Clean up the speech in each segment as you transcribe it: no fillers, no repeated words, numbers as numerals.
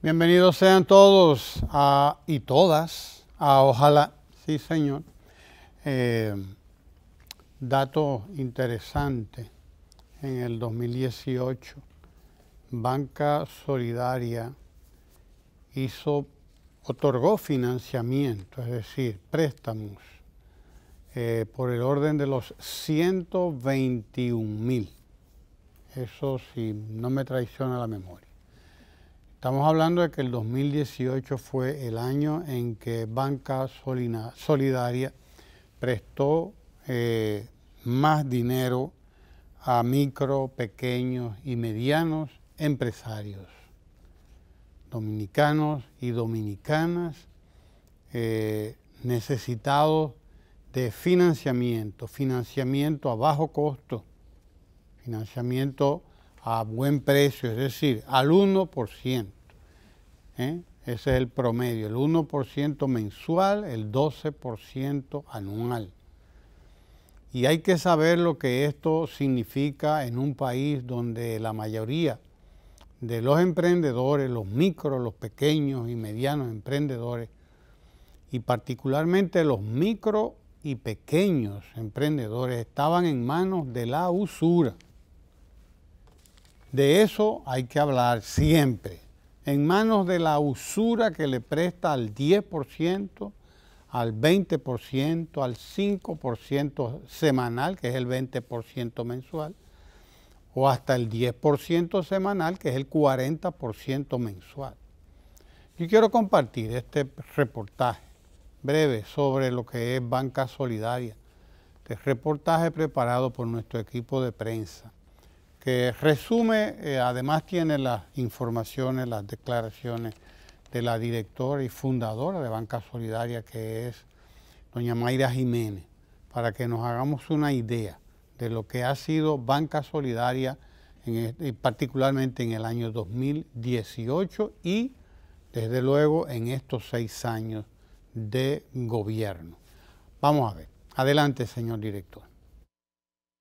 Bienvenidos sean todos y todas a Ojalá, sí señor. Dato interesante, en el 2018, Banca Solidaria otorgó financiamiento, es decir, préstamos, por el orden de los 121.000. Eso si no me traiciona la memoria. Estamos hablando de que el 2018 fue el año en que Banca Solidaria prestó más dinero a micro, pequeños y medianos empresarios dominicanos y dominicanas necesitados de financiamiento a bajo costo, financiamiento a buen precio, es decir, al 1%. Ese es el promedio, el 1% mensual, el 12% anual. Y hay que saber lo que esto significa en un país donde la mayoría de los emprendedores, los micros, los pequeños y medianos emprendedores, y particularmente los micro y pequeños emprendedores, estaban en manos de la usura. De eso hay que hablar siempre, en manos de la usura que le presta al 10%, al 20%, al 5% semanal, que es el 20% mensual, o hasta el 10% semanal, que es el 40% mensual. Yo quiero compartir este reportaje breve sobre lo que es Banca Solidaria, este reportaje preparado por nuestro equipo de prensa, que resume, además tiene las informaciones, las declaraciones de la directora y fundadora de Banca Solidaria, que es doña Mayra Jiménez, para que nos hagamos una idea de lo que ha sido Banca Solidaria, particularmente en el año 2018 y desde luego en estos 6 años de gobierno. Vamos a ver. Adelante, señor director.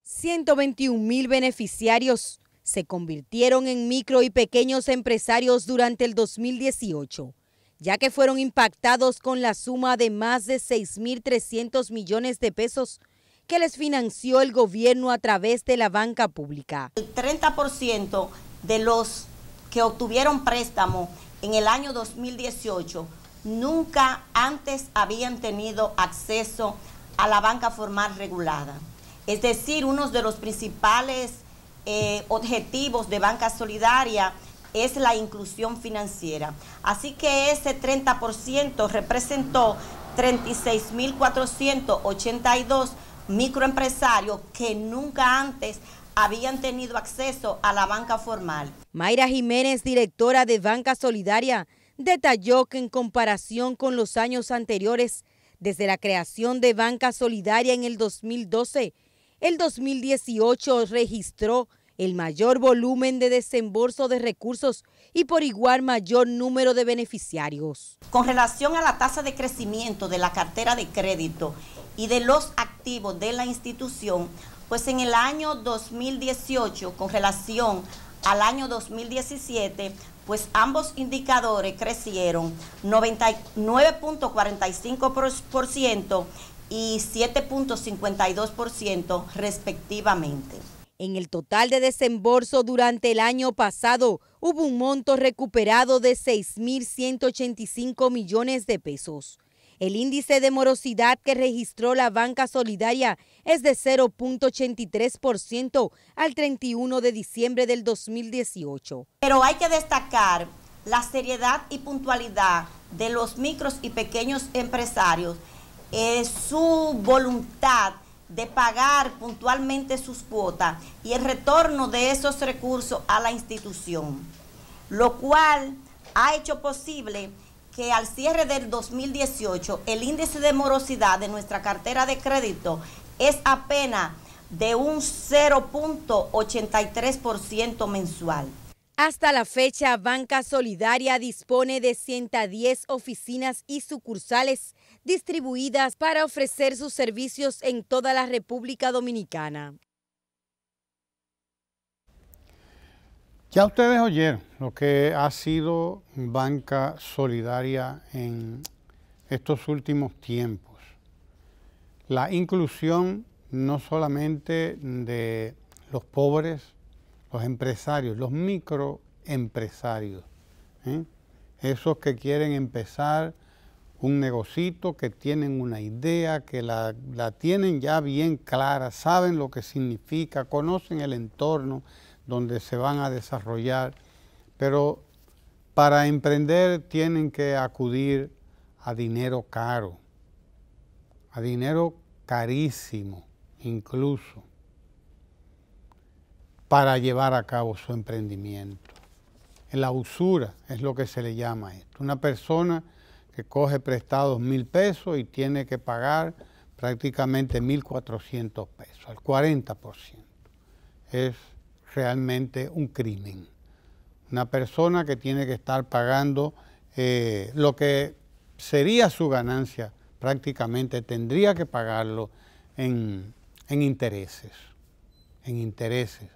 121.000 beneficiarios se convirtieron en micro y pequeños empresarios durante el 2018, ya que fueron impactados con la suma de más de 6.300 millones de pesos que les financió el gobierno a través de la banca pública. El 30% de los que obtuvieron préstamo en el año 2018 nunca antes habían tenido acceso a la banca formal regulada. Es decir, uno de los principales objetivos de Banca Solidaria es la inclusión financiera. Así que ese 30% representó 36.482 microempresarios que nunca antes habían tenido acceso a la banca formal. Mayra Jiménez, directora de Banca Solidaria, detalló que en comparación con los años anteriores, desde la creación de Banca Solidaria en el 2012, el 2018 registró el mayor volumen de desembolso de recursos y por igual mayor número de beneficiarios. Con relación a la tasa de crecimiento de la cartera de crédito y de los activos de la institución, pues en el año 2018, con relación al año 2017, pues ambos indicadores crecieron 99.45% y 7.52% respectivamente. En el total de desembolso durante el año pasado hubo un monto recuperado de 6.185 millones de pesos. El índice de morosidad que registró la Banca Solidaria es de 0.83% al 31 de diciembre del 2018. Pero hay que destacar la seriedad y puntualidad de los micros y pequeños empresarios, su voluntad de pagar puntualmente sus cuotas y el retorno de esos recursos a la institución, lo cual ha hecho posible que al cierre del 2018 el índice de morosidad de nuestra cartera de crédito es apenas de un 0.83% mensual. Hasta la fecha, Banca Solidaria dispone de 110 oficinas y sucursales distribuidas para ofrecer sus servicios en toda la República Dominicana. Ya ustedes oyeron lo que ha sido Banca Solidaria en estos últimos tiempos. La inclusión no solamente de los pobres, los empresarios, los microempresarios, esos que quieren empezar un negocito, que tienen una idea, que la tienen ya bien clara, saben lo que significa, conocen el entorno donde se van a desarrollar, pero para emprender tienen que acudir a dinero caro, a dinero carísimo incluso, para llevar a cabo su emprendimiento. La usura es lo que se le llama a esto. Una persona que coge prestados 1.000 pesos y tiene que pagar prácticamente 1.400 pesos, al 40%. Es realmente un crimen. Una persona que tiene que estar pagando lo que sería su ganancia, prácticamente tendría que pagarlo en intereses,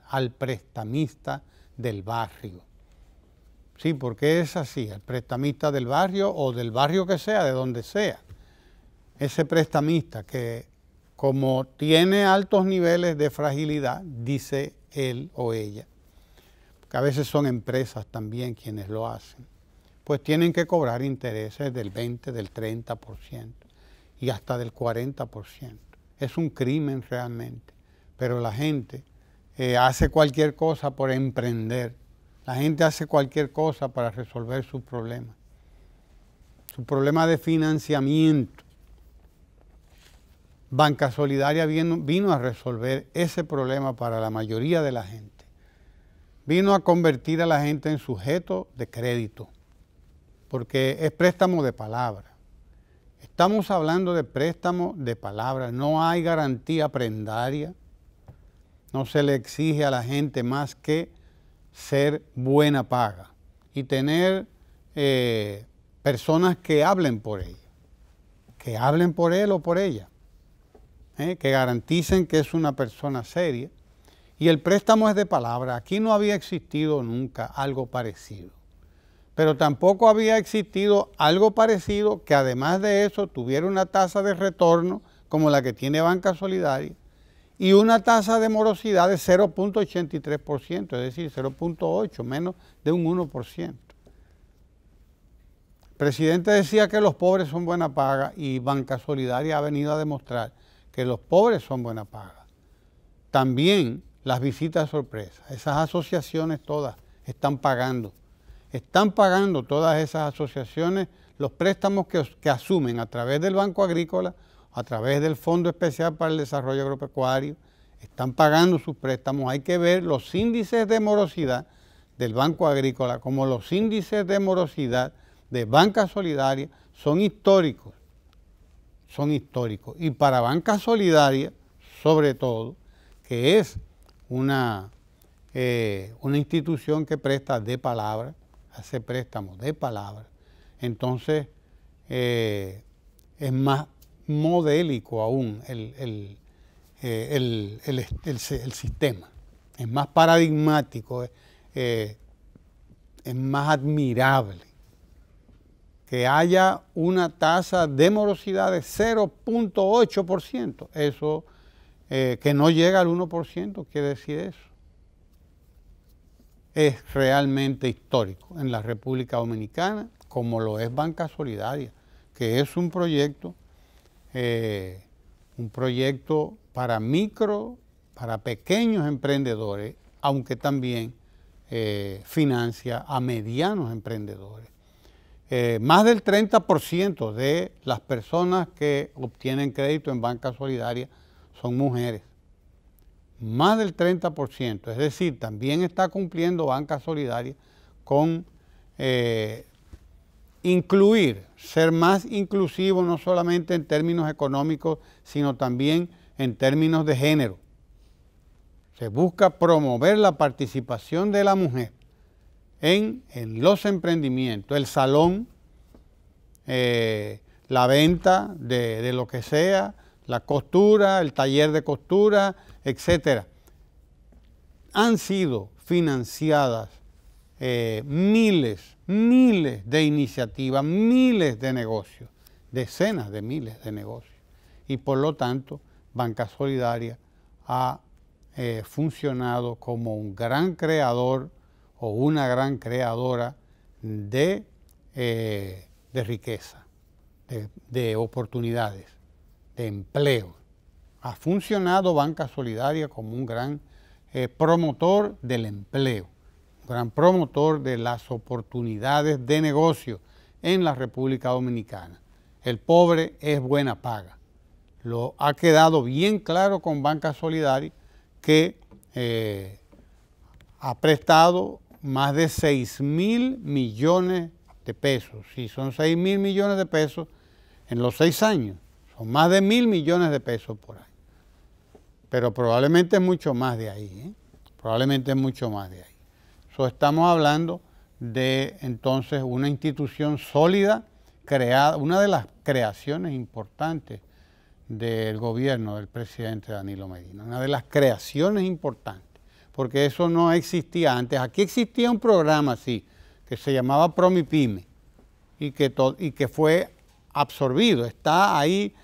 al prestamista del barrio. Sí, porque es así, el prestamista del barrio o del barrio que sea, de donde sea. Ese prestamista que como tiene altos niveles de fragilidad, dice él o ella, que a veces son empresas también quienes lo hacen, pues tienen que cobrar intereses del 20, del 30% y hasta del 40%. Es un crimen realmente, pero la gente hace cualquier cosa por emprender. La gente hace cualquier cosa para resolver sus problemas. Su problema de financiamiento. Banca Solidaria vino a resolver ese problema para la mayoría de la gente. Vino a convertir a la gente en sujeto de crédito, porque es préstamo de palabra. Estamos hablando de préstamo de palabra, no hay garantía prendaria, no se le exige a la gente más que ser buena paga y tener personas que hablen por ella, que hablen por él o por ella, que garanticen que es una persona seria. Y el préstamo es de palabra. Aquí no había existido nunca algo parecido, pero tampoco había existido algo parecido que además de eso tuviera una tasa de retorno como la que tiene Banca Solidaria y una tasa de morosidad de 0.83%, es decir, 0.8, menos de un 1%. El presidente decía que los pobres son buena paga y Banca Solidaria ha venido a demostrar que los pobres son buena paga. También las visitas sorpresa, esas asociaciones todas están pagando todas esas asociaciones los préstamos que asumen a través del Banco Agrícola, a través del Fondo Especial para el Desarrollo Agropecuario, están pagando sus préstamos. Hay que ver los índices de morosidad del Banco Agrícola como los índices de morosidad de Banca Solidaria son históricos. Y para Banca Solidaria, sobre todo, que es una institución que presta de palabra, hace préstamos de palabra, entonces es más modélico aún el sistema, es más paradigmático, es más admirable que haya una tasa de morosidad de 0.8%, eso que no llega al 1%, quiere decir eso. Es realmente histórico en la República Dominicana, como lo es Banca Solidaria, que es un proyecto para pequeños emprendedores, aunque también financia a medianos emprendedores. Más del 30% de las personas que obtienen crédito en Banca Solidaria son mujeres. Más del 30%, es decir, también está cumpliendo Banca Solidaria con ser más inclusivo no solamente en términos económicos, sino también en términos de género. Se busca promover la participación de la mujer en los emprendimientos, el salón, la venta de lo que sea, la costura, el taller de costura, etcétera. Han sido financiadas miles de iniciativas, miles de negocios, decenas de miles de negocios. Y por lo tanto, Banca Solidaria ha funcionado como un gran creador o una gran creadora de riqueza, de oportunidades, de empleo. Ha funcionado Banca Solidaria como un gran promotor del empleo, un gran promotor de las oportunidades de negocio en la República Dominicana. El pobre es buena paga. Lo ha quedado bien claro con Banca Solidaria, que ha prestado más de 6.000 millones de pesos. Si son 6.000 millones de pesos en los 6 años, son más de 1.000 millones de pesos por año. Pero probablemente es mucho más de ahí, probablemente es mucho más de ahí. Estamos hablando de entonces una institución sólida, creada, una de las creaciones importantes del gobierno del presidente Danilo Medina, una de las creaciones importantes, porque eso no existía antes. Aquí existía un programa así, que se llamaba Promipyme, y que fue absorbido, está ahí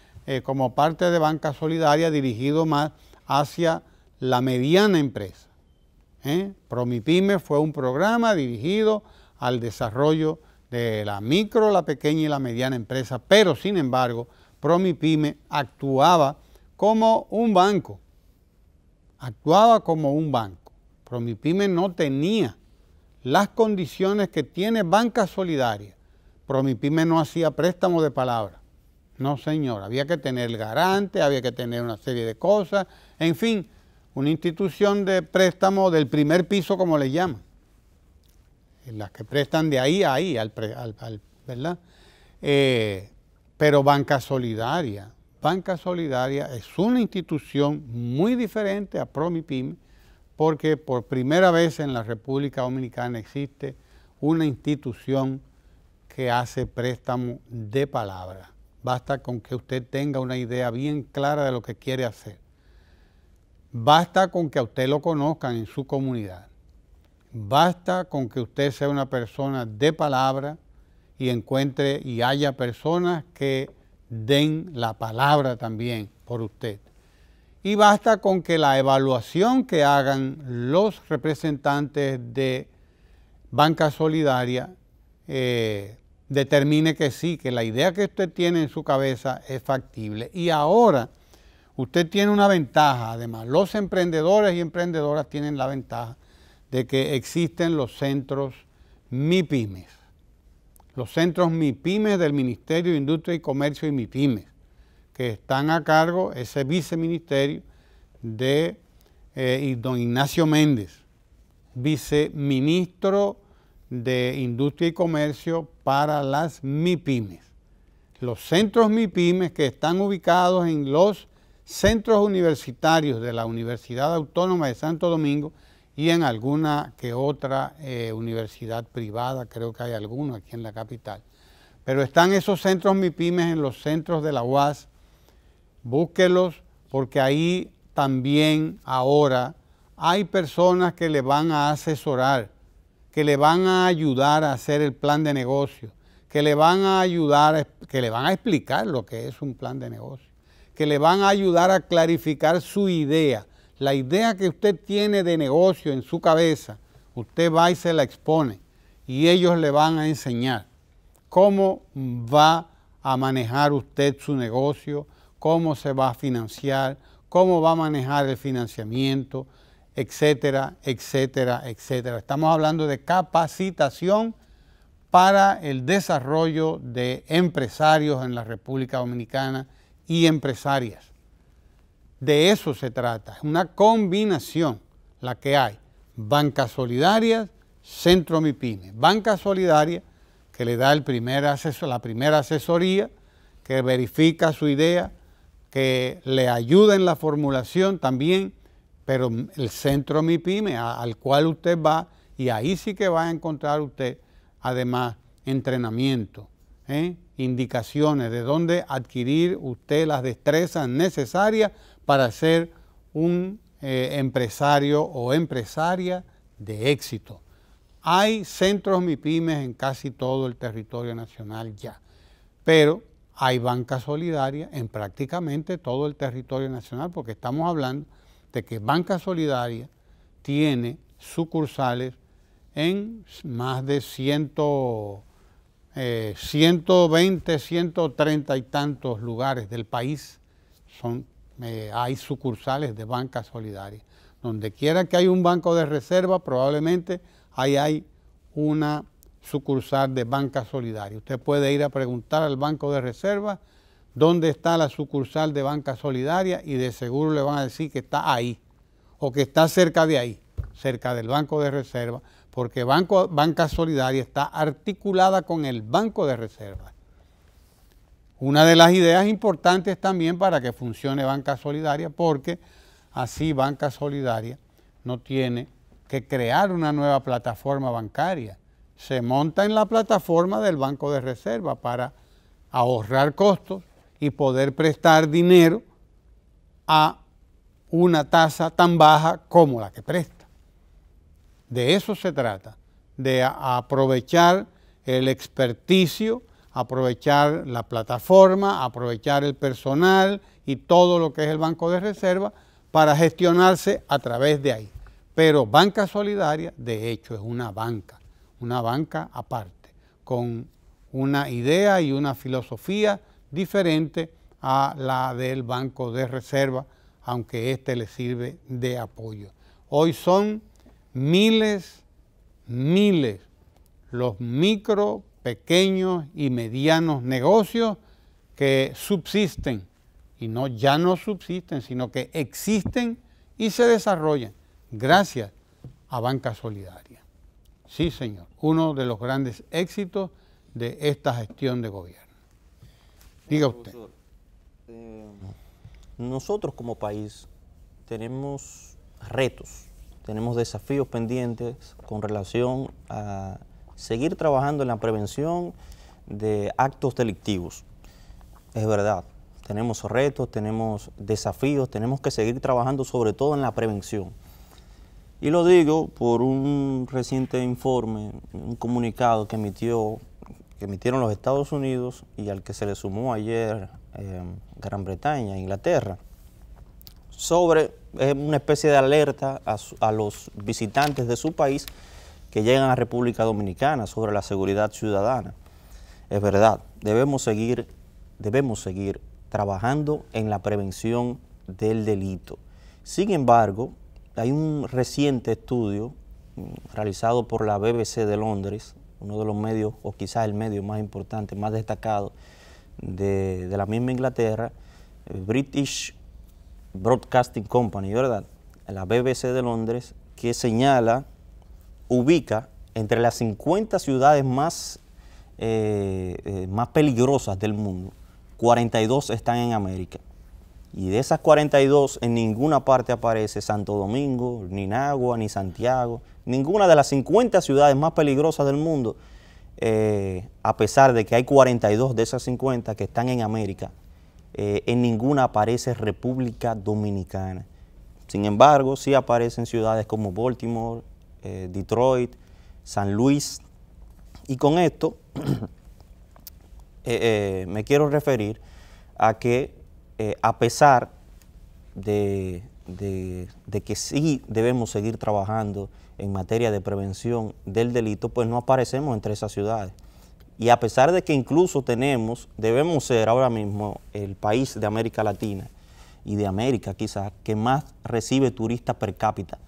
como parte de Banca Solidaria, dirigido más hacia la mediana empresa. Promipyme fue un programa dirigido al desarrollo de la micro, la pequeña y la mediana empresa, pero sin embargo, Promipyme actuaba como un banco. Promipyme no tenía las condiciones que tiene Banca Solidaria. Promipyme no hacía préstamos de palabra. No, señor, había que tener el garante, había que tener una serie de cosas, en fin, una institución de préstamo del primer piso, como le llaman. Las que prestan de ahí a ahí, ¿verdad? Pero Banca Solidaria es una institución muy diferente a Promipyme, porque por primera vez en la República Dominicana existe una institución que hace préstamo de palabra. Basta con que usted tenga una idea bien clara de lo que quiere hacer. Basta con que a usted lo conozcan en su comunidad. Basta con que usted sea una persona de palabra y encuentre y haya personas que den la palabra también por usted. Y basta con que la evaluación que hagan los representantes de Banca Solidaria determine que sí, que la idea que usted tiene en su cabeza es factible. Y ahora usted tiene una ventaja, además, los emprendedores y emprendedoras tienen la ventaja de que existen los centros MIPYMES. Los centros MIPYMES del Ministerio de Industria y Comercio y MIPYMES, que están a cargo, ese viceministerio, de don Ignacio Méndez, viceministro de Industria y Comercio para las MIPYMES. Los centros MIPYMES que están ubicados en los centros universitarios de la Universidad Autónoma de Santo Domingo y en alguna que otra universidad privada, creo que hay alguno aquí en la capital. Pero están esos centros MIPYMES en los centros de la UAS. Búsquelos, porque ahí también ahora hay personas que le van a asesorar, que le van a ayudar a hacer el plan de negocio, que le van a ayudar, que le van a explicar lo que es un plan de negocio, que le van a ayudar a clarificar su idea. La idea que usted tiene de negocio en su cabeza, usted va y se la expone y ellos le van a enseñar cómo va a manejar usted su negocio, cómo se va a financiar, cómo va a manejar el financiamiento, etcétera, etcétera, etcétera. Estamos hablando de capacitación para el desarrollo de empresarios en la República Dominicana y empresarias. De eso se trata, es una combinación la que hay. Banca Solidaria, Centro MIPYME. Banca Solidaria, que le da la primera asesoría, que verifica su idea, que le ayuda en la formulación también, pero el Centro MIPYME al cual usted va, y ahí sí que va a encontrar usted, además, entrenamiento, indicaciones de dónde adquirir usted las destrezas necesarias para ser un empresario o empresaria de éxito. Hay centros MIPYMES en casi todo el territorio nacional ya, pero hay banca solidaria en prácticamente todo el territorio nacional, porque estamos hablando de que Banca Solidaria tiene sucursales en más de 120, 130 y tantos lugares del país. Hay sucursales de Banca Solidaria. Donde quiera que hay un banco de reserva, probablemente ahí hay una sucursal de Banca Solidaria. Usted puede ir a preguntar al banco de reserva dónde está la sucursal de Banca Solidaria y de seguro le van a decir que está ahí o que está cerca de ahí, cerca del banco de reserva, porque Banca Solidaria está articulada con el banco de reserva. Una de las ideas importantes también para que funcione Banca Solidaria, porque así Banca Solidaria no tiene que crear una nueva plataforma bancaria. Se monta en la plataforma del banco de reserva para ahorrar costos y poder prestar dinero a una tasa tan baja como la que presta. De eso se trata, de aprovechar el experticio, aprovechar la plataforma, aprovechar el personal y todo lo que es el banco de reserva para gestionarse a través de ahí. Pero Banca Solidaria, de hecho, es una banca aparte, con una idea y una filosofía diferente a la del banco de reserva, aunque este le sirve de apoyo. Hoy son miles los micro, pequeños y medianos negocios que subsisten, y ya no subsisten, sino que existen y se desarrollan gracias a Banca Solidaria. Sí, señor, uno de los grandes éxitos de esta gestión de gobierno. Diga usted. Nosotros como país tenemos retos, tenemos desafíos pendientes con relación a seguir trabajando en la prevención de actos delictivos. Es verdad, tenemos retos, tenemos desafíos, tenemos que seguir trabajando sobre todo en la prevención. Y lo digo por un reciente informe, un comunicado que emitieron los Estados Unidos y al que se le sumó ayer Gran Bretaña, Inglaterra, sobre una especie de alerta a los visitantes de su país que llegan a República Dominicana sobre la seguridad ciudadana. Es verdad, debemos seguir trabajando en la prevención del delito. Sin embargo, hay un reciente estudio realizado por la BBC de Londres, uno de los medios, o quizás el medio más importante, más destacado de la misma Inglaterra, British Broadcasting Company, ¿verdad? La BBC de Londres, que ubica entre las 50 ciudades más peligrosas del mundo, 42 están en América. Y de esas 42, en ninguna parte aparece Santo Domingo, ni Nagua, ni Santiago, ninguna de las 50 ciudades más peligrosas del mundo, a pesar de que hay 42 de esas 50 que están en América, en ninguna aparece República Dominicana. Sin embargo, sí aparecen ciudades como Baltimore, Detroit, San Luis, y con esto me quiero referir a que a pesar de que sí debemos seguir trabajando en materia de prevención del delito, pues no aparecemos entre esas ciudades. Y a pesar de que incluso debemos ser ahora mismo el país de América Latina y de América quizás que más recibe turistas per cápita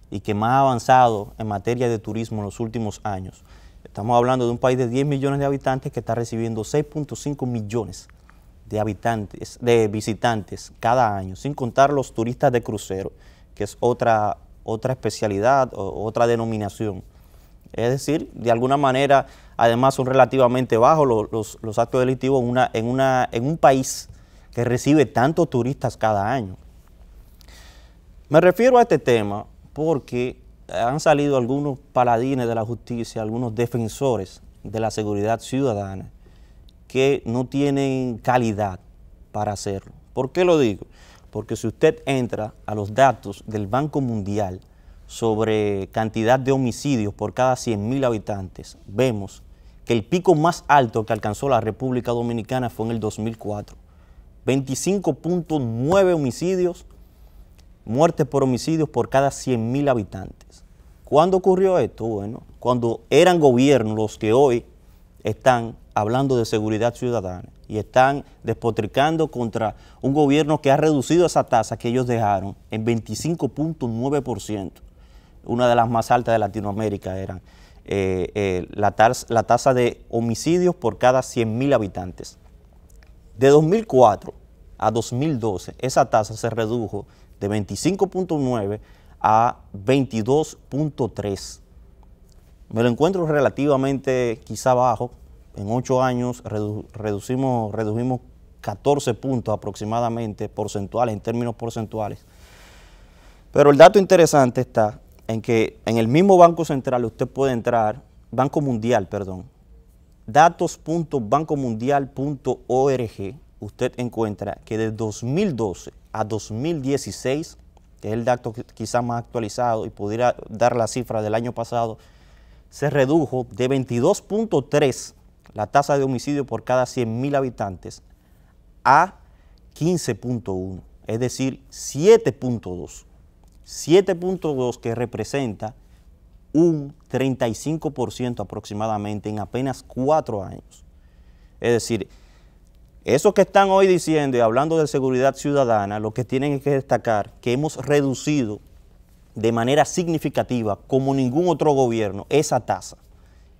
y que más ha avanzado en materia de turismo en los últimos años. Estamos hablando de un país de 10 millones de habitantes que está recibiendo 6.5 millones de visitantes cada año, sin contar los turistas de crucero, que es otra especialidad o otra denominación. Es decir, de alguna manera, además son relativamente bajos los actos delictivos en un país que recibe tantos turistas cada año. Me refiero a este tema porque han salido algunos paladines de la justicia, algunos defensores de la seguridad ciudadana, que no tienen calidad para hacerlo. ¿Por qué lo digo? Porque si usted entra a los datos del Banco Mundial sobre cantidad de homicidios por cada 100.000 habitantes, vemos que el pico más alto que alcanzó la República Dominicana fue en el 2004. 25.9 homicidios, muertes por homicidios por cada 100.000 habitantes. ¿Cuándo ocurrió esto? Bueno, cuando eran gobiernos los que hoy están hablando de seguridad ciudadana y están despotricando contra un gobierno que ha reducido esa tasa que ellos dejaron en 25.9%. Una de las más altas de Latinoamérica eran la tasa de homicidios por cada 100.000 habitantes. De 2004 a 2012, esa tasa se redujo de 25.9 a 22.3. Me lo encuentro relativamente quizá bajo. En 8 años redujimos 14 puntos aproximadamente porcentuales, en términos porcentuales. Pero el dato interesante está en que en el mismo Banco Central usted puede entrar, Banco Mundial, perdón, datos.bancomundial.org, usted encuentra que de 2012 a 2016, que es el dato quizás más actualizado y pudiera dar la cifra del año pasado, se redujo de 22.3 la tasa de homicidio por cada 100.000 habitantes a 15.1, es decir, 7.2. 7.2 que representa un 35% aproximadamente en apenas 4 años. Es decir, esos que están hoy diciendo y hablando de seguridad ciudadana, lo que tienen que destacar que hemos reducido de manera significativa, como ningún otro gobierno, esa tasa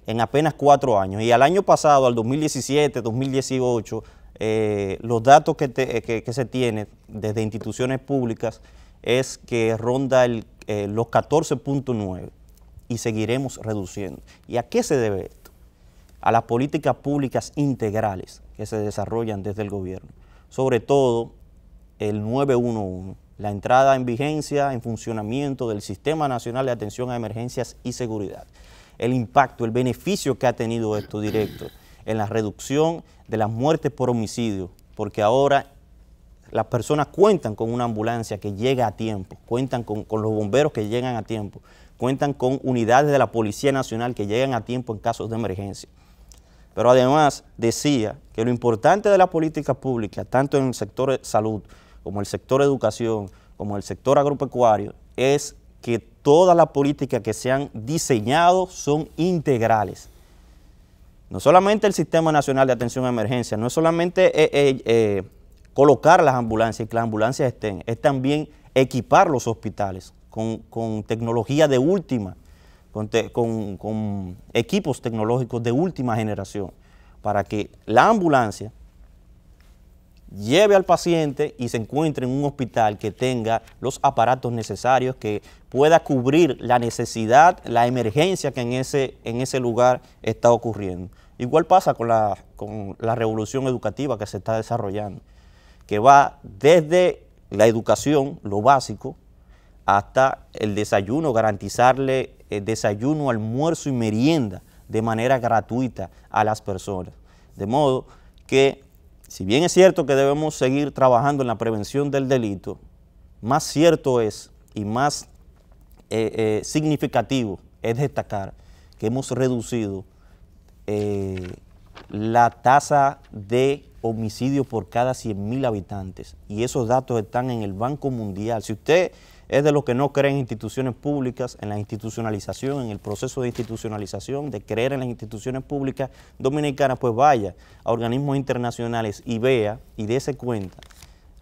en apenas 4 años. Y al año pasado, al 2017, 2018, los datos que se tienen desde instituciones públicas es que ronda los 14.9 y seguiremos reduciendo. ¿Y a qué se debe esto? A las políticas públicas integrales que se desarrollan desde el gobierno, sobre todo el 911, la entrada en vigencia, en funcionamiento del Sistema Nacional de Atención a Emergencias y Seguridad. El impacto, el beneficio que ha tenido esto directo en la reducción de las muertes por homicidio, porque ahora las personas cuentan con una ambulancia que llega a tiempo, cuentan con los bomberos que llegan a tiempo, cuentan con unidades de la Policía Nacional que llegan a tiempo en casos de emergencia. Pero además decía que lo importante de la política pública, tanto en el sector de salud, como el sector de educación, como el sector agropecuario, es que todas las políticas que se han diseñado son integrales. No solamente el Sistema Nacional de Atención a Emergencia, no es solamente colocar las ambulancias y que las ambulancias estén, es también equipar los hospitales con tecnología de última, con equipos tecnológicos de última generación, para que la ambulancia lleve al paciente y se encuentre en un hospital que tenga los aparatos necesarios, que pueda cubrir la necesidad, la emergencia que en ese lugar está ocurriendo. Igual pasa con la revolución educativa que se está desarrollando, que va desde la educación, lo básico, hasta el desayuno, garantizarle el desayuno, almuerzo y merienda de manera gratuita a las personas. De modo que, si bien es cierto que debemos seguir trabajando en la prevención del delito, más cierto es y más significativo es destacar que hemos reducido la tasa de homicidio por cada 100.000 habitantes, y esos datos están en el Banco Mundial. Si usted es de los que no creen en instituciones públicas, en la institucionalización, en el proceso de institucionalización, de creer en las instituciones públicas dominicanas, pues vaya a organismos internacionales y vea y dése cuenta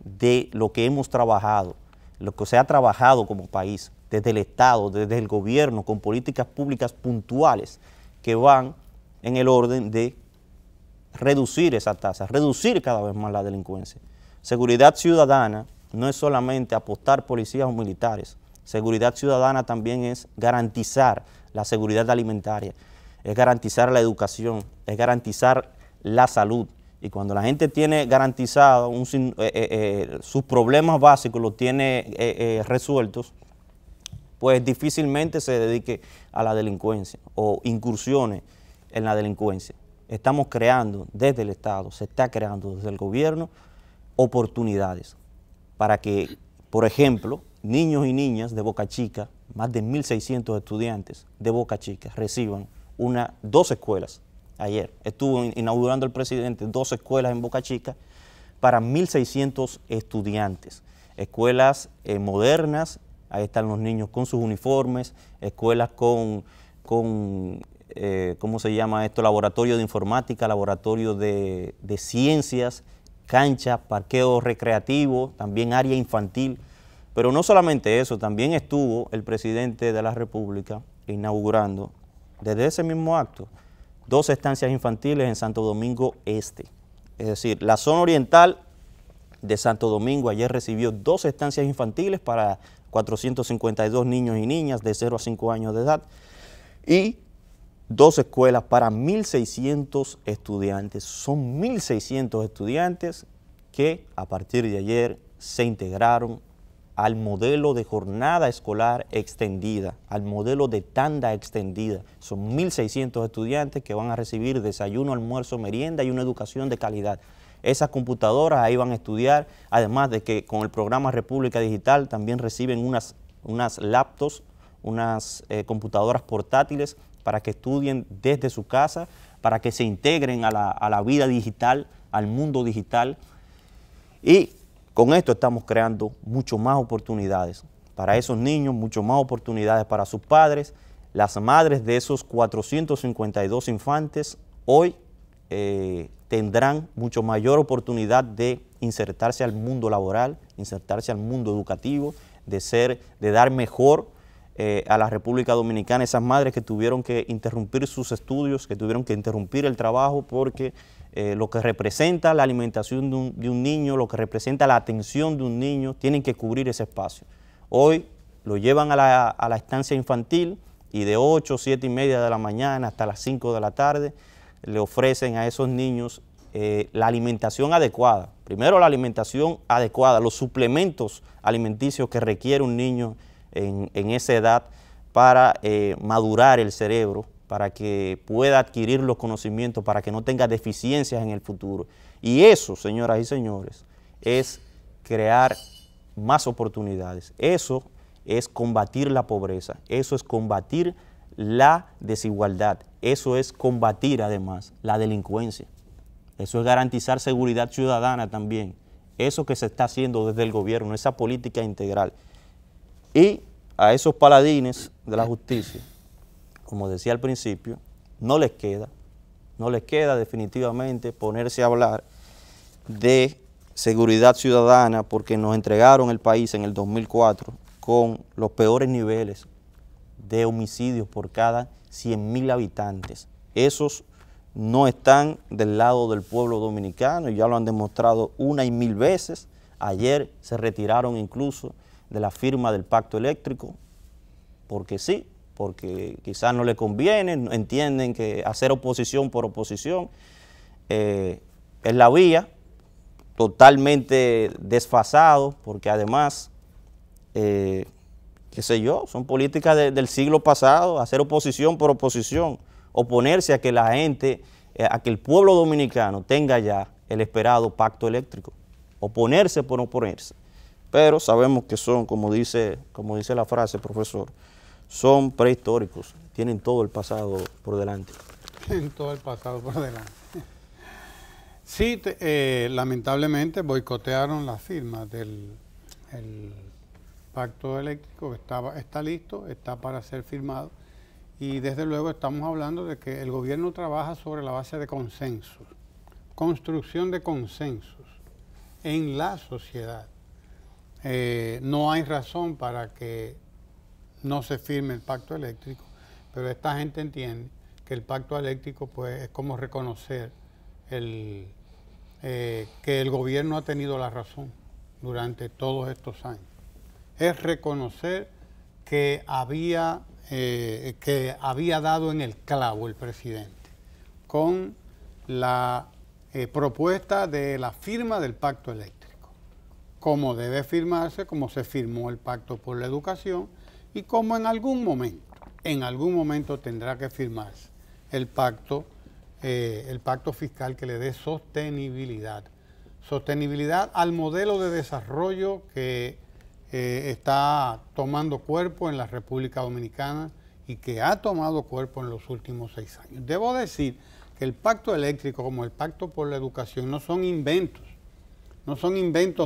de lo que hemos trabajado, lo que se ha trabajado como país, desde el Estado, desde el gobierno, con políticas públicas puntuales que van en el orden de reducir esa tasa, reducir cada vez más la delincuencia. Seguridad ciudadana no es solamente apostar policías o militares. Seguridad ciudadana también es garantizar la seguridad alimentaria, es garantizar la educación, es garantizar la salud. Y cuando la gente tiene garantizado sus problemas básicos, los tiene resueltos, pues difícilmente se dedique a la delincuencia o incursione en la delincuencia. Estamos creando desde el Estado, se está creando desde el gobierno oportunidades para que, por ejemplo, niños y niñas de Boca Chica, más de 1.600 estudiantes de Boca Chica reciban dos escuelas. Ayer estuvo inaugurando el presidente 2 escuelas en Boca Chica para 1.600 estudiantes. Escuelas modernas, ahí están los niños con sus uniformes, escuelas con ¿cómo se llama esto? Laboratorio de informática, laboratorio de ciencias, cancha, parqueo recreativo, también área infantil. Pero no solamente eso, también estuvo el presidente de la República inaugurando, desde ese mismo acto, 2 estancias infantiles en Santo Domingo Este. Es decir, la zona oriental de Santo Domingo ayer recibió 2 estancias infantiles para 452 niños y niñas de 0 a 5 años de edad y 2 escuelas para 1.600 estudiantes. Son 1.600 estudiantes que a partir de ayer se integraron al modelo de jornada escolar extendida, al modelo de tanda extendida. Son 1.600 estudiantes que van a recibir desayuno, almuerzo, merienda y una educación de calidad. Esas computadoras ahí van a estudiar, además de que con el programa República Digital también reciben unas laptops, unas computadoras portátiles para que estudien desde su casa, para que se integren a la vida digital, al mundo digital. Y con esto estamos creando mucho más oportunidades para esos niños, mucho más oportunidades para sus padres. Las madres de esos 452 infantes hoy tendrán mucho mayor oportunidad de insertarse al mundo laboral, insertarse al mundo educativo, de dar mejor a la República Dominicana. Esas madres que tuvieron que interrumpir sus estudios, que tuvieron que interrumpir el trabajo porque lo que representa la alimentación de un niño, lo que representa la atención de un niño, tienen que cubrir ese espacio. Hoy lo llevan a la estancia infantil y de 8, 7 y media de la mañana hasta las 5 de la tarde le ofrecen a esos niños la alimentación adecuada. Primero la alimentación adecuada, los suplementos alimenticios que requiere un niño en esa edad para madurar el cerebro, para que pueda adquirir los conocimientos, para que no tenga deficiencias en el futuro. Y eso, señoras y señores, es crear más oportunidades. Eso es combatir la pobreza, eso es combatir la desigualdad, eso es combatir además la delincuencia, eso es garantizar seguridad ciudadana también, eso que se está haciendo desde el gobierno, esa política integral. Y a esos paladines de la justicia, como decía al principio, no les queda definitivamente ponerse a hablar de seguridad ciudadana porque nos entregaron el país en el 2004 con los peores niveles de homicidios por cada 100.000 habitantes. Esos no están del lado del pueblo dominicano y ya lo han demostrado una y mil veces. Ayer se retiraron incluso de la firma del pacto eléctrico porque sí, porque quizás no le conviene, entienden que hacer oposición por oposición es la vía, totalmente desfasado, porque además, qué sé yo, son políticas del siglo pasado, hacer oposición por oposición, oponerse a que la gente, a que el pueblo dominicano tenga ya el esperado pacto eléctrico, oponerse por oponerse. Pero sabemos que son, como dice la frase, profesor, son prehistóricos, tienen todo el pasado por delante. Tienen todo el pasado por delante. Sí, lamentablemente boicotearon la firma del pacto eléctrico, está listo, está para ser firmado, y desde luego estamos hablando de que el gobierno trabaja sobre la base de consensos, construcción de consensos en la sociedad. No hay razón para que no se firme el pacto eléctrico, pero esta gente entiende que el pacto eléctrico pues es como reconocer que el gobierno ha tenido la razón durante todos estos años. Es reconocer que había dado en el clavo el presidente con la propuesta de la firma del pacto eléctrico, como debe firmarse, como se firmó el pacto por la educación, y como en algún momento tendrá que firmarse el pacto fiscal que le dé sostenibilidad al modelo de desarrollo que está tomando cuerpo en la República Dominicana y que ha tomado cuerpo en los últimos 6 años. Debo decir que el pacto eléctrico como el pacto por la educación no son inventos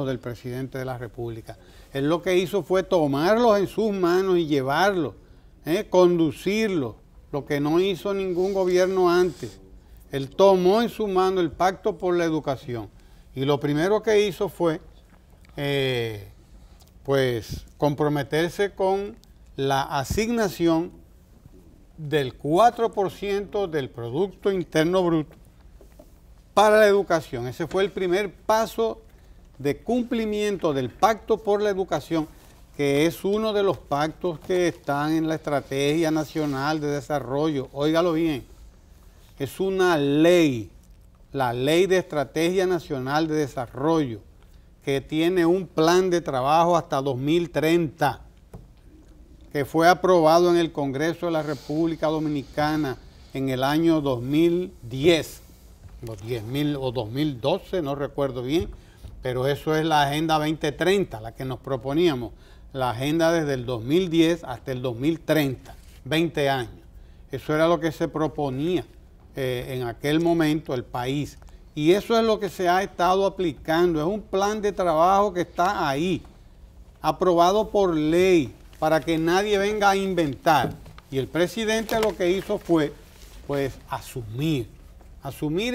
del presidente de la República. Él lo que hizo fue tomarlos en sus manos y llevarlos, conducirlos, lo que no hizo ningún gobierno antes. Él tomó en su mano el pacto por la educación y lo primero que hizo fue pues comprometerse con la asignación del 4% del Producto Interno Bruto para la educación. Ese fue el primer paso de cumplimiento del Pacto por la Educación, que es uno de los pactos que están en la Estrategia Nacional de Desarrollo. Óigalo bien, es una ley, la Ley de Estrategia Nacional de Desarrollo, que tiene un plan de trabajo hasta 2030, que fue aprobado en el Congreso de la República Dominicana en el año 2010, o 2012, no recuerdo bien, pero eso es la Agenda 2030, la que nos proponíamos, la agenda desde el 2010 hasta el 2030, 20 años. Eso era lo que se proponía en aquel momento el país. Y eso es lo que se ha estado aplicando, es un plan de trabajo que está ahí, aprobado por ley, para que nadie venga a inventar. Y el presidente lo que hizo fue, pues, asumir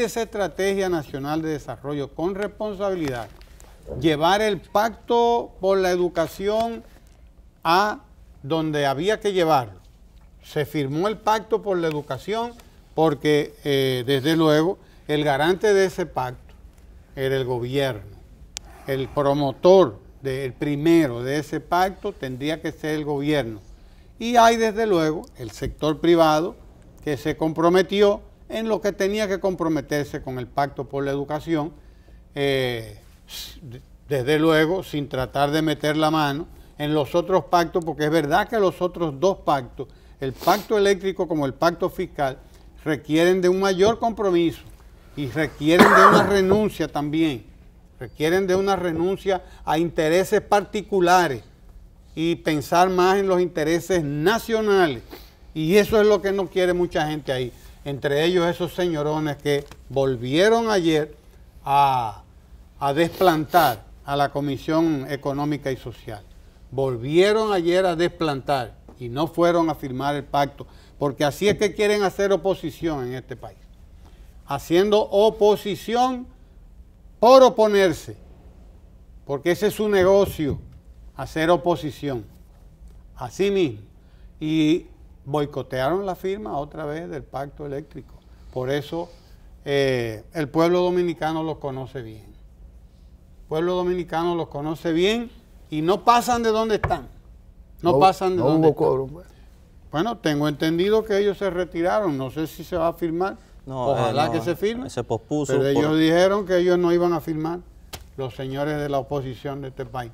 esa Estrategia Nacional de Desarrollo con responsabilidad, llevar el pacto por la educación a donde había que llevarlo. Se firmó el pacto por la educación porque, desde luego, el garante de ese pacto era el gobierno. El promotor el primero de ese pacto tendría que ser el gobierno. Y hay desde luego el sector privado que se comprometió en lo que tenía que comprometerse con el pacto por la educación, desde luego sin tratar de meter la mano en los otros pactos, porque es verdad que los otros dos pactos, el pacto eléctrico como el pacto fiscal, requieren de un mayor compromiso y requieren de una renuncia también. Requieren de una renuncia a intereses particulares y pensar más en los intereses nacionales. Y eso es lo que no quiere mucha gente ahí. Entre ellos esos señorones que volvieron ayer a desplantar a la Comisión Económica y Social. Volvieron ayer a desplantar y no fueron a firmar el pacto, porque así es que quieren hacer oposición en este país. Haciendo oposición por oponerse, porque ese es su negocio, hacer oposición, así mismo. Y boicotearon la firma otra vez del pacto eléctrico. Por eso el pueblo dominicano los conoce bien. El pueblo dominicano los conoce bien y no pasan de donde están. No pasan de donde están. Cobro, pues. Bueno, tengo entendido que ellos se retiraron, no sé si se va a firmar. No, ojalá que se firme, se pospuso. Pero ellos dijeron que ellos no iban a firmar, los señores de la oposición de este país.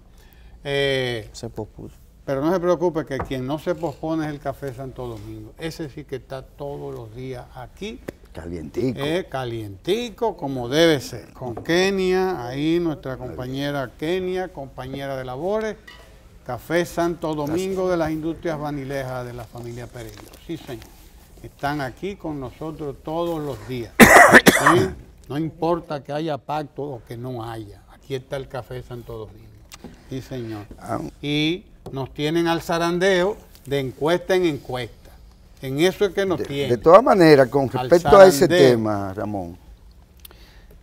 Se pospuso. Pero no se preocupe que quien no se pospone es el Café Santo Domingo. Ese sí que está todos los días aquí. Calientico. Calientico, como debe ser. Con Kenia, ahí nuestra compañera Kenia, compañera de labores. Café Santo Domingo de las Industrias Vanilejas de la familia Pereiro. Sí, señor. Están aquí con nosotros todos los días. ¿Sí? No importa que haya pacto o que no haya. Aquí está el Café Santo Domingo. Sí, señor. Y nos tienen al zarandeo de encuesta en encuesta. En eso es que nos tienen. De todas maneras, con respecto a ese tema, Ramón,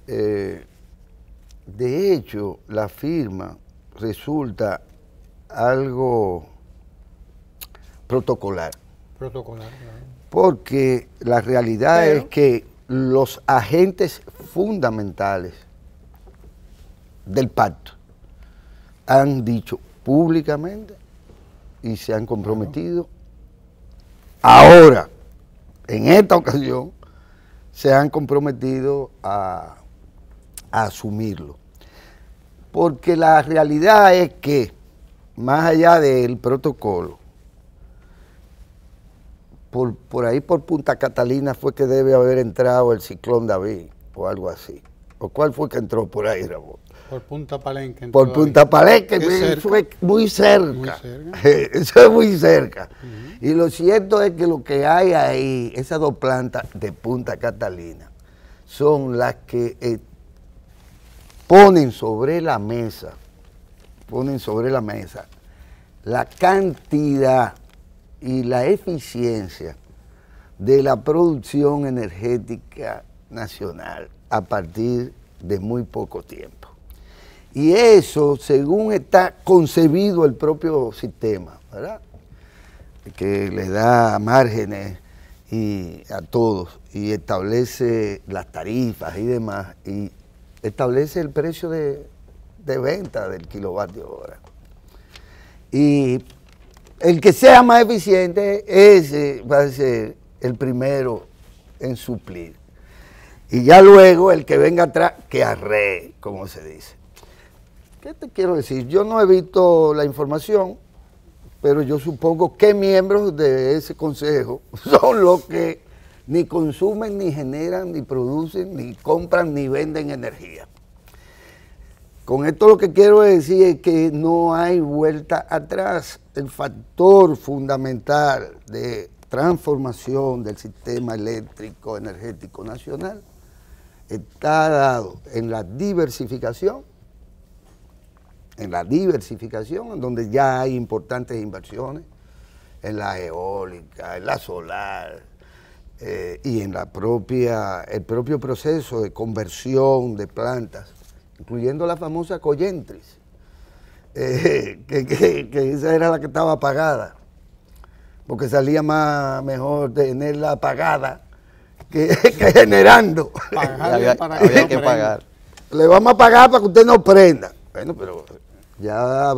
de hecho, la firma resulta algo protocolar. Protocolar, claro. Porque la realidad es que los agentes fundamentales del pacto han dicho públicamente y se han comprometido. Ahora, en esta ocasión, se han comprometido a asumirlo. Porque la realidad es que, más allá del protocolo, por ahí por Punta Catalina fue que debe haber entrado el ciclón David o algo así. ¿O cuál fue que entró por ahí, Ramón? Por Punta Palenque. Por Punta Palenque, eso es muy cerca. Muy cerca. Eso es muy cerca. Y lo cierto es que lo que hay ahí, esas dos plantas de Punta Catalina, son las que ponen sobre la mesa la cantidad y la eficiencia de la producción energética nacional a partir de muy poco tiempo. Y eso, según está concebido el propio sistema, ¿verdad?, que le da márgenes a todos y establece las tarifas y demás, y establece el precio de venta del kilovatio hora. Y el que sea más eficiente, ese va a ser el primero en suplir. Y ya luego el que venga atrás, que arree, como se dice. ¿Qué te quiero decir? Yo no he visto la información, pero yo supongo que miembros de ese consejo son los que ni consumen, ni generan, ni producen, ni compran, ni venden energía. Con esto lo que quiero decir es que no hay vuelta atrás. El factor fundamental de transformación del sistema eléctrico energético nacional está dado en la diversificación, en donde ya hay importantes inversiones, en la eólica, en la solar, y en el propio proceso de conversión de plantas, incluyendo la famosa Collentris, que esa era la que estaba apagada, porque salía mejor tenerla apagada que generando. Había que pagar. Le vamos a pagar para que usted no prenda. Bueno, pero ya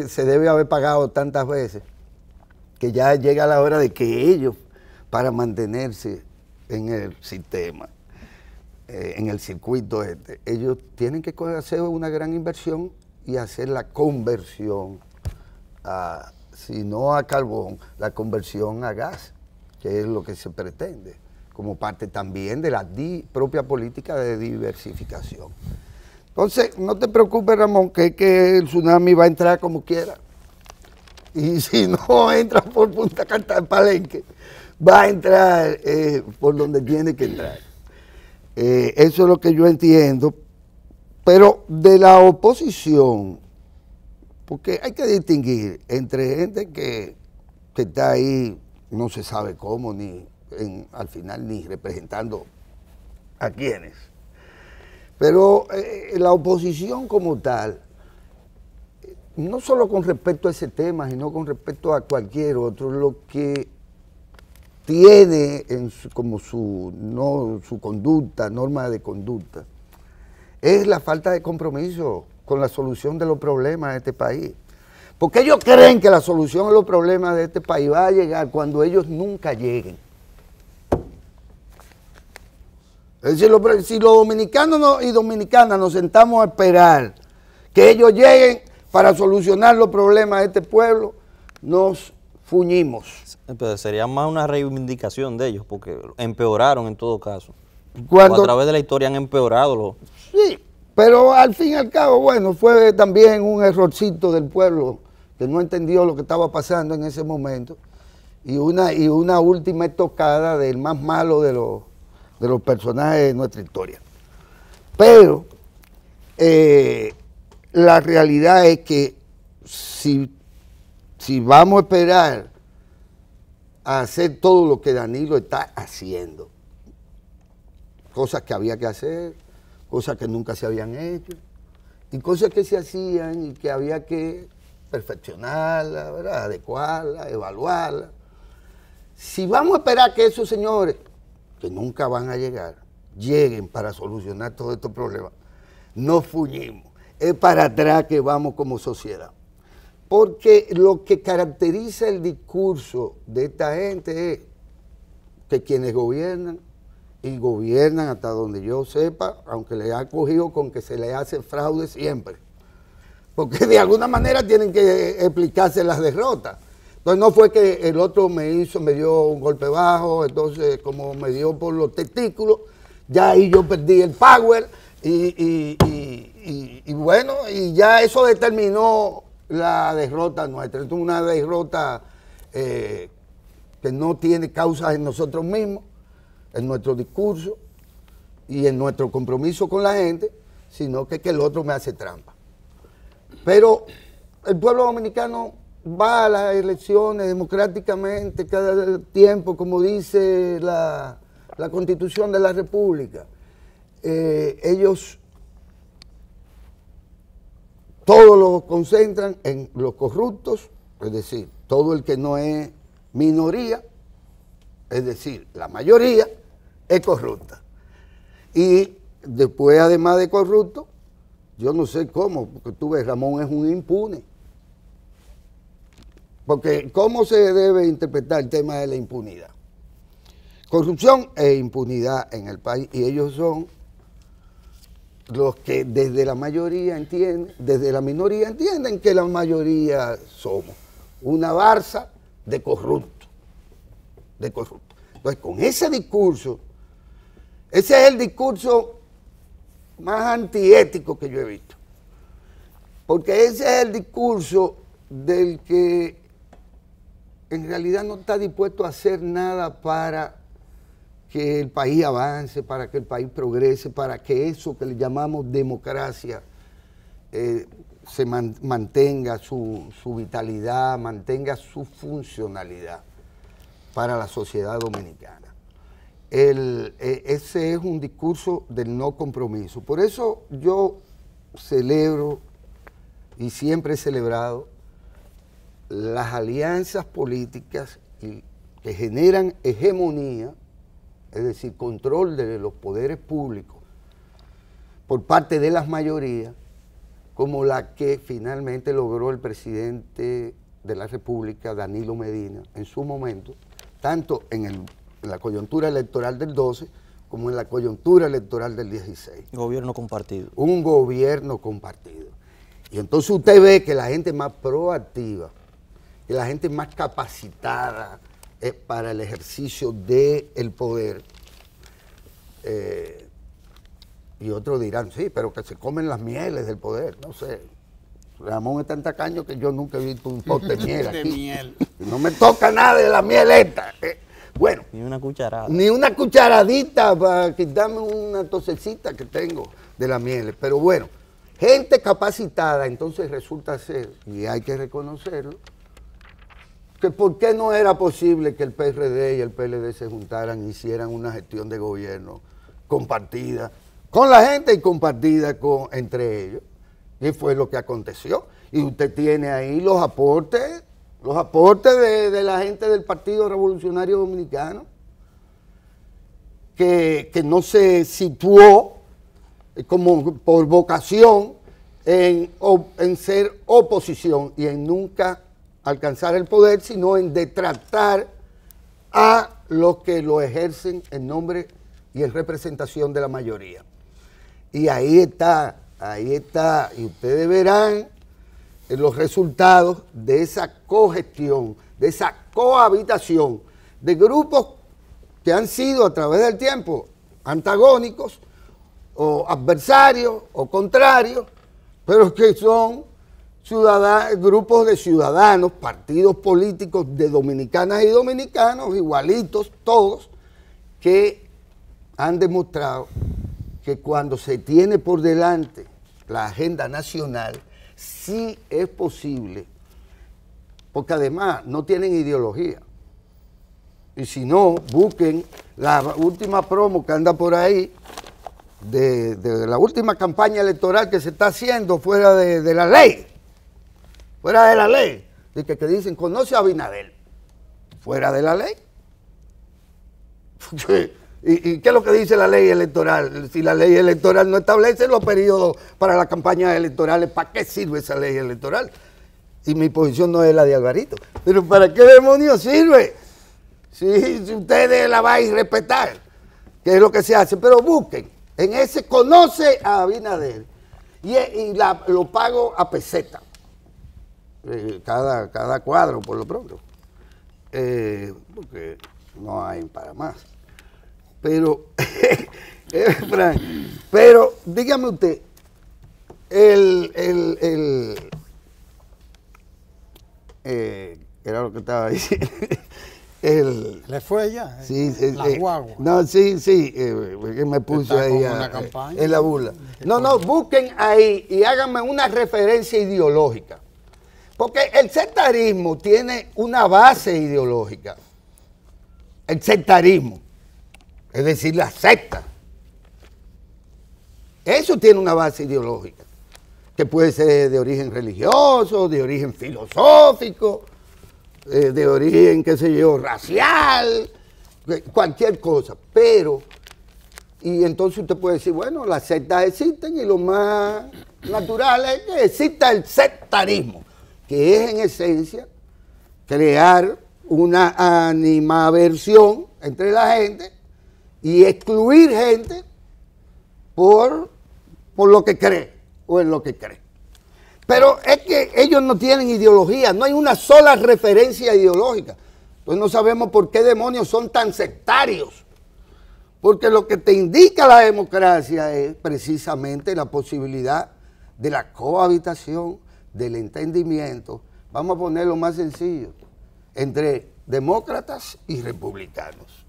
se debe haber pagado tantas veces que ya llega la hora de que ellos, para mantenerse en el sistema, en el circuito ellos tienen que hacer una gran inversión y hacer la conversión si no a carbón, la conversión a gas, que es lo que se pretende, como parte también de la propia política de diversificación. Entonces, no te preocupes, Ramón, que el tsunami va a entrar como quiera. Y si no entra por Punta Palenque, va a entrar por donde tiene que entrar. Eso es lo que yo entiendo. Pero de la oposición, porque hay que distinguir entre gente que está ahí, no se sabe cómo, al final ni representando a quiénes. Pero la oposición como tal, no solo con respecto a ese tema, sino con respecto a cualquier otro, lo que tiene como su conducta, norma de conducta, es la falta de compromiso con la solución de los problemas de este país. Porque ellos creen que la solución a los problemas de este país va a llegar cuando ellos nunca lleguen. Es decir, si los dominicanos y dominicanas nos sentamos a esperar que ellos lleguen para solucionar los problemas de este pueblo, nos fuñimos. Pero sería más una reivindicación de ellos, porque empeoraron en todo caso. O a través de la historia han empeorado. Sí, pero al fin y al cabo, bueno, fue también un errorcito del pueblo que no entendió lo que estaba pasando en ese momento, y una última estocada del más malo de los personajes de nuestra historia. Pero la realidad es que si vamos a esperar a hacer todo lo que Danilo está haciendo, cosas que había que hacer, cosas que nunca se habían hecho, y cosas que se hacían y que había que perfeccionarla, ¿verdad?, adecuarla, evaluarla. Si vamos a esperar que esos señores, que nunca van a llegar, lleguen para solucionar todos estos problemas, no fuñimos. Es para atrás que vamos como sociedad. Porque lo que caracteriza el discurso de esta gente es que quienes gobiernan, y gobiernan hasta donde yo sepa, aunque les ha cogido con que se les hace fraude siempre, porque de alguna manera tienen que explicarse las derrotas. Entonces no fue que el otro me dio un golpe bajo, entonces como me dio por los testículos, ya ahí yo perdí el power, Y bueno, y ya eso determinó la derrota nuestra. Esto es una derrota que no tiene causas en nosotros mismos, en nuestro discurso y en nuestro compromiso con la gente, sino que el otro me hace trampa. Pero el pueblo dominicano va a las elecciones democráticamente cada tiempo, como dice la Constitución de la República. Ellos todo lo concentran en los corruptos, es decir, todo el que no es minoría, es decir, la mayoría es corrupta. Y después, además de corrupto, yo no sé cómo, porque tú ves, Ramón es un impune. Porque ¿cómo se debe interpretar el tema de la impunidad? Corrupción e impunidad en el país, y ellos son los que desde la mayoría entienden, desde la minoría entienden que la mayoría somos una barza de corruptos, Entonces, con ese discurso, ese es el discurso más antiético que yo he visto, porque ese es el discurso del que en realidad no está dispuesto a hacer nada para que el país avance, para que el país progrese, para que eso que le llamamos democracia se mantenga su vitalidad, mantenga su funcionalidad para la sociedad dominicana. Ese es un discurso del no compromiso. Por eso yo celebro y siempre he celebrado las alianzas políticas que generan hegemonía, es decir, control de los poderes públicos por parte de las mayorías, como la que finalmente logró el presidente de la República, Danilo Medina, en su momento, tanto en la coyuntura electoral del 12 como en la coyuntura electoral del 16. Gobierno compartido. Un gobierno compartido. Y entonces usted ve que la gente más proactiva, que la gente más capacitada para el ejercicio del poder, y otros dirán, sí, pero que se comen las mieles del poder, no sé. Ramón es tan tacaño que yo nunca he visto un pote de miel aquí. No me toca nada de la miel esta. Bueno. Ni una cucharada. Ni una cucharadita para quitarme una tosecita que tengo de la miel. Pero bueno, gente capacitada, entonces resulta ser, y hay que reconocerlo, que por qué no era posible que el PRD y el PLD se juntaran y hicieran una gestión de gobierno compartida con la gente y compartida entre ellos. Y fue lo que aconteció. Y usted tiene ahí los aportes de la gente del Partido Revolucionario Dominicano, que no se situó como por vocación en ser oposición y en nunca alcanzar el poder, sino en detratar a los que lo ejercen en nombre y en representación de la mayoría. Y ahí está, y ustedes verán los resultados de esa cogestión, de esa cohabitación de grupos que han sido a través del tiempo antagónicos o adversarios o contrarios, pero que son grupos de ciudadanos, partidos políticos de dominicanas y dominicanos, igualitos todos, que han demostrado que cuando se tiene por delante la agenda nacional, sí es posible, porque además no tienen ideología. Y si no, busquen la última promo que anda por ahí, de la última campaña electoral que se está haciendo fuera de la ley. Fuera de la ley. De que dicen, conoce a Abinader. Fuera de la ley. ¿Y qué es lo que dice la ley electoral? Si la ley electoral no establece los periodos para las campañas electorales, ¿para qué sirve esa ley electoral? Y mi posición no es la de Alvarito. Pero ¿para qué demonios sirve? Si ustedes la van a respetar, que es lo que se hace. Pero busquen, en ese conoce a Abinader y lo pago a peseta. Cada cuadro por lo pronto. Porque no hay para más. Pero Frank, pero dígame usted, era lo que estaba diciendo. ¿Le fue ya? Sí, la guagua. No, sí, que me puse Está ahí con una campaña. en la burla. No, busquen ahí y háganme una referencia ideológica. Porque el sectarismo tiene una base ideológica. El sectarismo, es decir, la secta. Eso tiene una base ideológica, que puede ser de origen religioso, de origen filosófico, de origen, qué sé yo, racial, cualquier cosa. Pero, y entonces usted puede decir, bueno, las sectas existen y lo más natural es que exista el sectarismo, que es en esencia crear una animadversión entre la gente y excluir gente por lo que cree o en lo que cree. Pero es que ellos no tienen ideología, no hay una sola referencia ideológica. Entonces no sabemos por qué demonios son tan sectarios. Porque lo que te indica la democracia es precisamente la posibilidad de la cohabitación, del entendimiento, vamos a ponerlo más sencillo, entre demócratas y republicanos.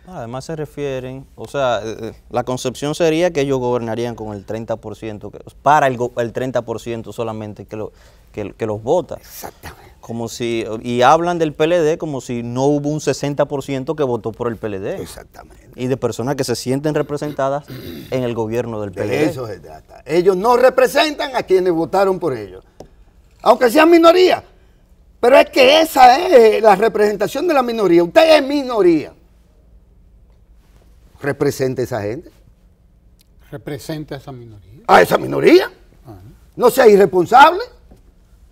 Además se refieren, o sea, la concepción sería que ellos gobernarían con el 30%, para el 30% solamente que los vota. Exactamente. Como si, y hablan del PLD como si no hubo un 60% que votó por el PLD. Exactamente. Y de personas que se sienten representadas en el gobierno del PLD. De eso se trata. Ellos no representan a quienes votaron por ellos, aunque sean minoría. Pero es que esa es la representación de la minoría. Usted es minoría. Represente a esa gente. Representa a esa minoría. A esa minoría. No sea irresponsable.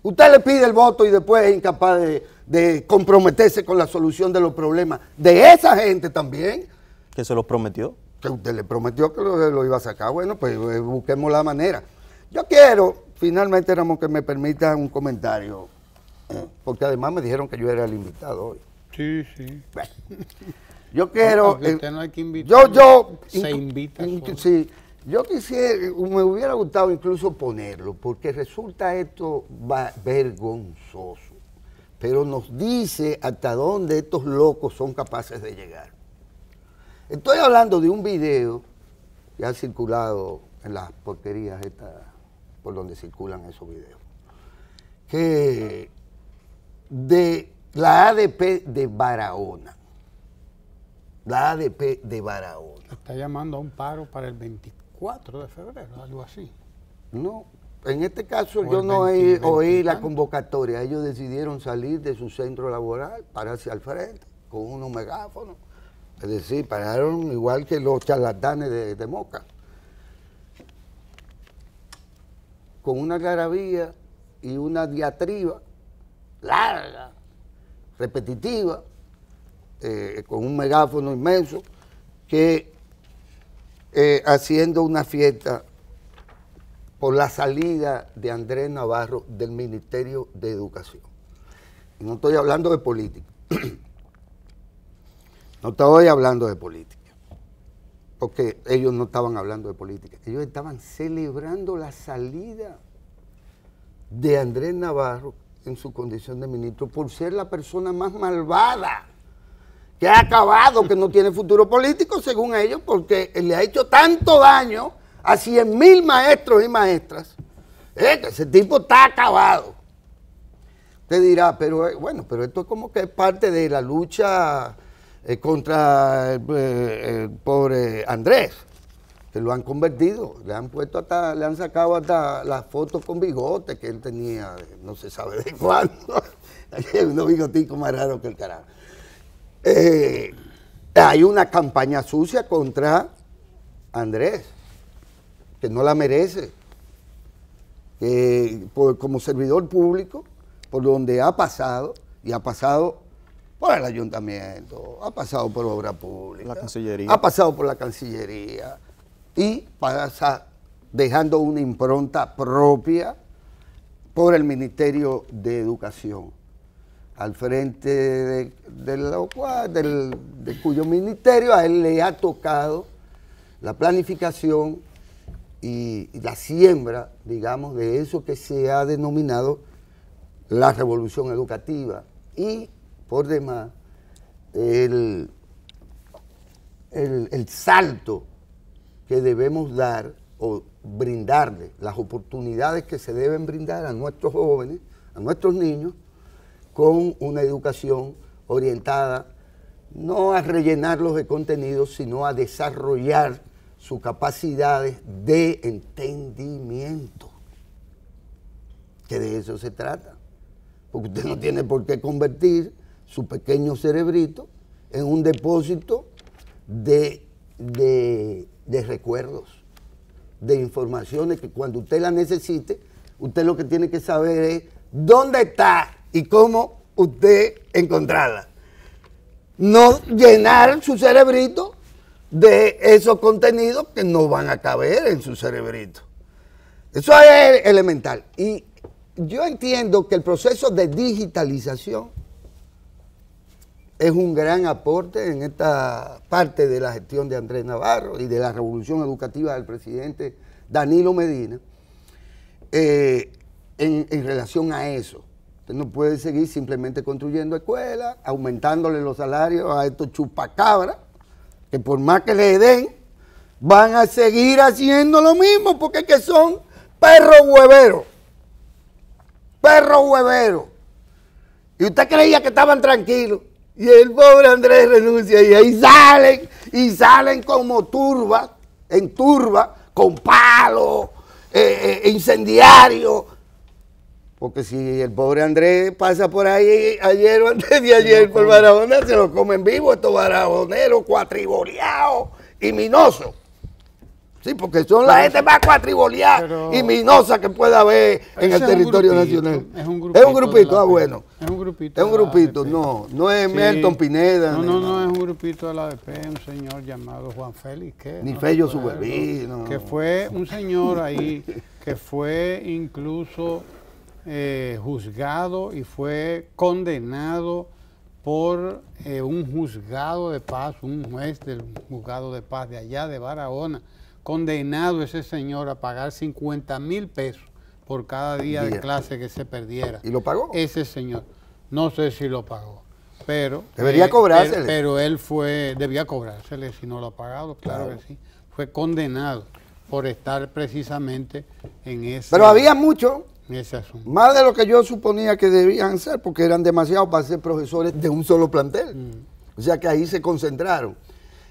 Usted le pide el voto y después es incapaz de comprometerse con la solución de los problemas de esa gente también. ¿Que se los prometió? Que usted le prometió que lo iba a sacar. Bueno, pues busquemos la manera. Yo quiero, finalmente, Ramón, que me permita un comentario, porque además me dijeron que yo era el invitado hoy. Sí, sí. Bueno, yo quiero... Usted no hay que invitar. Se invita solo. Sí, yo quisiera, me hubiera gustado incluso ponerlo, porque resulta esto vergonzoso, pero nos dice hasta dónde estos locos son capaces de llegar. Estoy hablando de un video que ha circulado en las porquerías estas, por donde circulan esos videos, que de la ADP de Barahona. La ADP de Barahona. Está llamando a un paro para el 24 de febrero, algo así. No, en este caso O yo el no 20, oí la 20. convocatoria. Ellos decidieron salir de su centro laboral, pararse al frente con unos megáfonos. Es decir, pararon igual que los charlatanes de Moca. Con una algarabía y una diatriba larga, repetitiva, con un megáfono inmenso, que haciendo una fiesta por la salida de Andrés Navarro del Ministerio de Educación. Y no estoy hablando de política. No estoy hablando de política, porque ellos no estaban hablando de política. Ellos estaban celebrando la salida de Andrés Navarro en su condición de ministro por ser la persona más malvada que ha acabado, que no tiene futuro político, según ellos, porque le ha hecho tanto daño a 100,000 maestros y maestras, que ese tipo está acabado. Usted dirá, pero bueno, pero esto es como que es parte de la lucha contra el pobre Andrés, que lo han convertido, le han sacado hasta las fotos con bigote que él tenía, no se sabe de cuándo, unos bigoticos más raros que el carajo. Hay una campaña sucia contra Andrés, que no la merece, como servidor público, por donde ha pasado, y ha pasado por el ayuntamiento, ha pasado por obra pública, la Cancillería, ha pasado por la Cancillería, y pasa dejando una impronta propia por el Ministerio de Educación, al frente de cuyo ministerio a él le ha tocado la planificación y la siembra, digamos, de eso que se ha denominado la revolución educativa. Y, por demás, el salto que debemos dar o brindarle, las oportunidades que se deben brindar a nuestros jóvenes, a nuestros niños, con una educación orientada no a rellenarlos de contenidos, sino a desarrollar sus capacidades de entendimiento, que de eso se trata. Porque usted no tiene por qué convertir su pequeño cerebrito en un depósito de recuerdos, de informaciones que cuando usted la necesite, usted lo que tiene que saber es dónde está y cómo usted encontrarla. No llenar su cerebrito de esos contenidos que no van a caber en su cerebrito. Eso es elemental. Y yo entiendo que el proceso de digitalización es un gran aporte en esta parte de la gestión de Andrés Navarro y de la revolución educativa del presidente Danilo Medina en relación a eso. Usted no puede seguir simplemente construyendo escuelas, aumentándole los salarios a estos chupacabras, que por más que le den, van a seguir haciendo lo mismo, porque es que son perros hueveros. Perros hueveros. Y usted creía que estaban tranquilos. Y el pobre Andrés renuncia y ahí salen como turbas, en turba, con palos, incendiarios. Porque si el pobre Andrés pasa por ahí ayer o antes de ayer por Barahona, se lo comen vivo estos barajoneros cuatriboleados y minosos. Sí, porque son la gente más cuatriboleada y minosa que pueda haber en el territorio nacional. Es un grupito, bueno. Es un grupito. Es un grupito, no es Milton Pineda. No, es un grupito de la ADP, un señor llamado Juan Félix. Ni Fello Subervino. Que fue un señor ahí que fue incluso juzgado y fue condenado por un juzgado de paz, un juez del juzgado de paz de allá de Barahona. Condenado ese señor a pagar 50,000 pesos por cada día de clase que se perdiera. ¿Y lo pagó? Ese señor. No sé si lo pagó, pero... Debería cobrársele. Pero él debía cobrársele si no lo ha pagado, claro que sí. Fue condenado por estar precisamente en ese... Pero había mucho, ese asunto. Más de lo que yo suponía que debían ser, porque eran demasiados para ser profesores de un solo plantel. O sea que ahí se concentraron.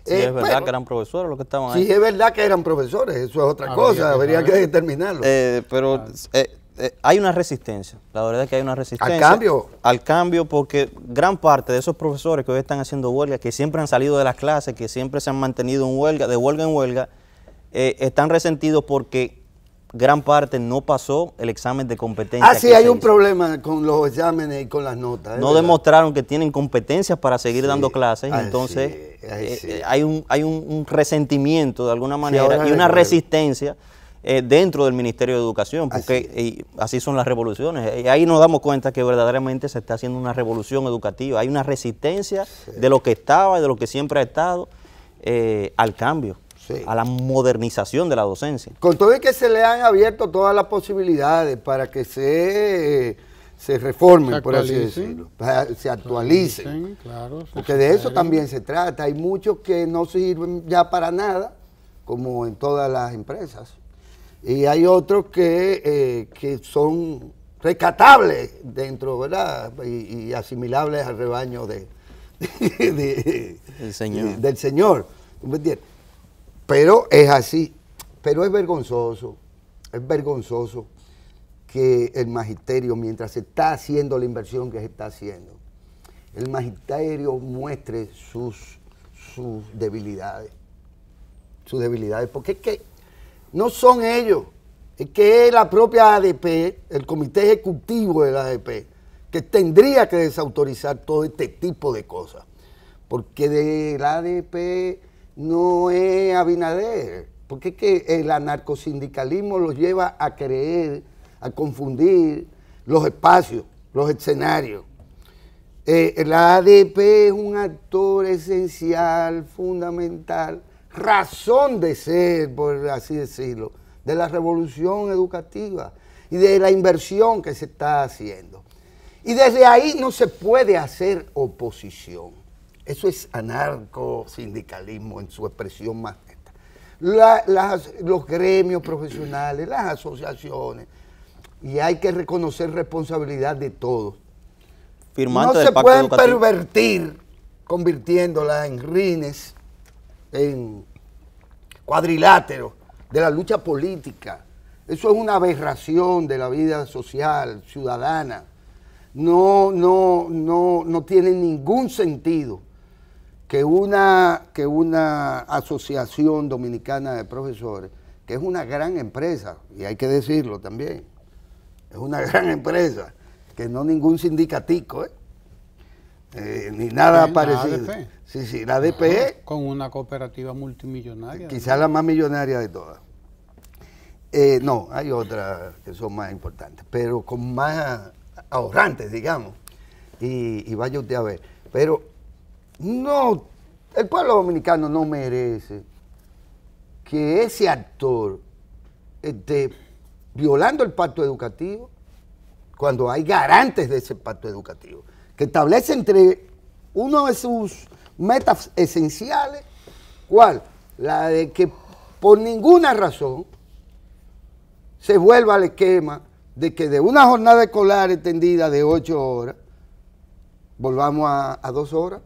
Sí, es verdad que eran profesores los que estaban ahí. Sí, es verdad que eran profesores, eso es otra cosa, habría que determinarlo. Hay una resistencia, la verdad es que hay una resistencia. ¿Al cambio? Al cambio, porque gran parte de esos profesores que hoy están haciendo huelga, que siempre han salido de las clases, que siempre se han mantenido en huelga, de huelga en huelga, están resentidos porque gran parte no pasó el examen de competencia. Sí, hay un problema con los exámenes y con las notas. No demostraron que tienen competencias para seguir dando clases, entonces hay un resentimiento de alguna manera y una resistencia dentro del Ministerio de Educación, porque así son las revoluciones. Y ahí nos damos cuenta que verdaderamente se está haciendo una revolución educativa. Hay una resistencia de lo que estaba y de lo que siempre ha estado al cambio. Sí. A la modernización de la docencia. Con todo y que se le han abierto todas las posibilidades para que se reformen, por así decirlo, se actualicen, claro, porque de eso también se trata. Hay muchos que no sirven ya para nada, como en todas las empresas, y hay otros que son rescatables dentro, ¿verdad? Y asimilables al rebaño del Señor. ¿Me entiendes? Pero es así, pero es vergonzoso que el magisterio, mientras se está haciendo la inversión que se está haciendo, el magisterio muestre sus debilidades, porque es que no son ellos, es que es la propia ADP, el comité ejecutivo de la ADP, que tendría que desautorizar todo este tipo de cosas, porque de la ADP no es Abinader, porque es que el anarcosindicalismo los lleva a creer, a confundir los espacios, los escenarios. La ADP es un actor esencial, fundamental, razón de ser, por así decirlo, de la revolución educativa y de la inversión que se está haciendo. Y desde ahí no se puede hacer oposición. Eso es anarcosindicalismo en su expresión más neta. Los gremios profesionales, las asociaciones, y hay que reconocer responsabilidad de todos. No se pueden pervertir convirtiéndola en rines, en cuadriláteros de la lucha política. Eso es una aberración de la vida social, ciudadana. No tiene ningún sentido que una asociación dominicana de profesores, que es una gran empresa, y hay que decirlo también, es una gran empresa, que no ningún sindicatico, ni nada parecido. La ADP. Sí, la ADP. Con una cooperativa multimillonaria. Quizás la más millonaria de todas. No, hay otras que son más importantes, pero con más ahorrantes, digamos. Y vaya usted a ver. Pero no, el pueblo dominicano no merece que ese actor esté violando el pacto educativo cuando hay garantes de ese pacto educativo, que establece entre uno de sus metas esenciales, ¿cuál? La de que por ninguna razón se vuelva al esquema de que de una jornada escolar extendida de 8 horas, volvamos a 2 horas.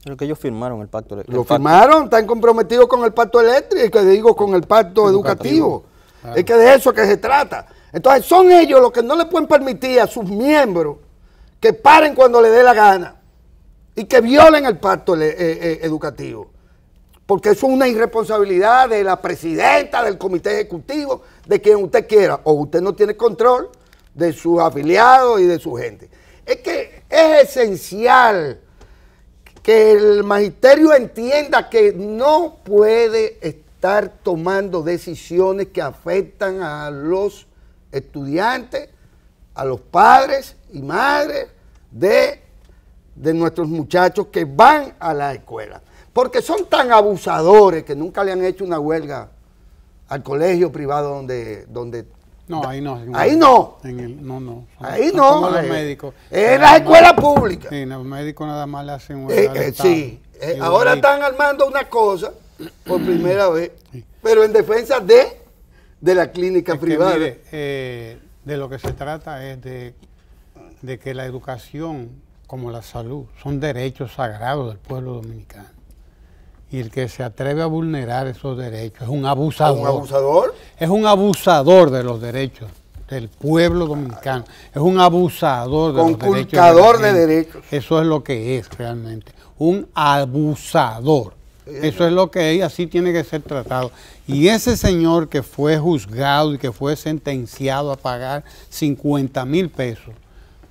Lo que ellos firmaron el pacto. Lo firmaron, están comprometidos con el pacto eléctrico, que digo con el pacto educativo. Claro. Es que de eso que se trata. Entonces son ellos los que no le pueden permitir a sus miembros que paren cuando les dé la gana y que violen el pacto educativo. Porque eso es una irresponsabilidad de la presidenta, del comité ejecutivo, de quien usted quiera, o usted no tiene control de sus afiliados y de su gente. Es que es esencial que el magisterio entienda que no puede estar tomando decisiones que afectan a los estudiantes, a los padres y madres de nuestros muchachos que van a la escuela. Porque son tan abusadores que nunca le han hecho una huelga al colegio privado donde no, ahí no. Ahí no. Ahí no. Como los médicos. En las escuelas públicas. Sí, los médicos nada más le hacen huelga. Sí. Ahora están armando una cosa por primera vez, pero en defensa de la clínica privada. Que, mire, de lo que se trata es de que la educación, como la salud, son derechos sagrados del pueblo dominicano. Y el que se atreve a vulnerar esos derechos es un abusador. ¿Un abusador? Es un abusador de los derechos del pueblo dominicano. Es un abusador de los derechos. Conculcador de derechos. Eso es lo que es realmente. Un abusador. Eso es lo que es y así tiene que ser tratado. Y ese señor que fue juzgado y que fue sentenciado a pagar 50,000 pesos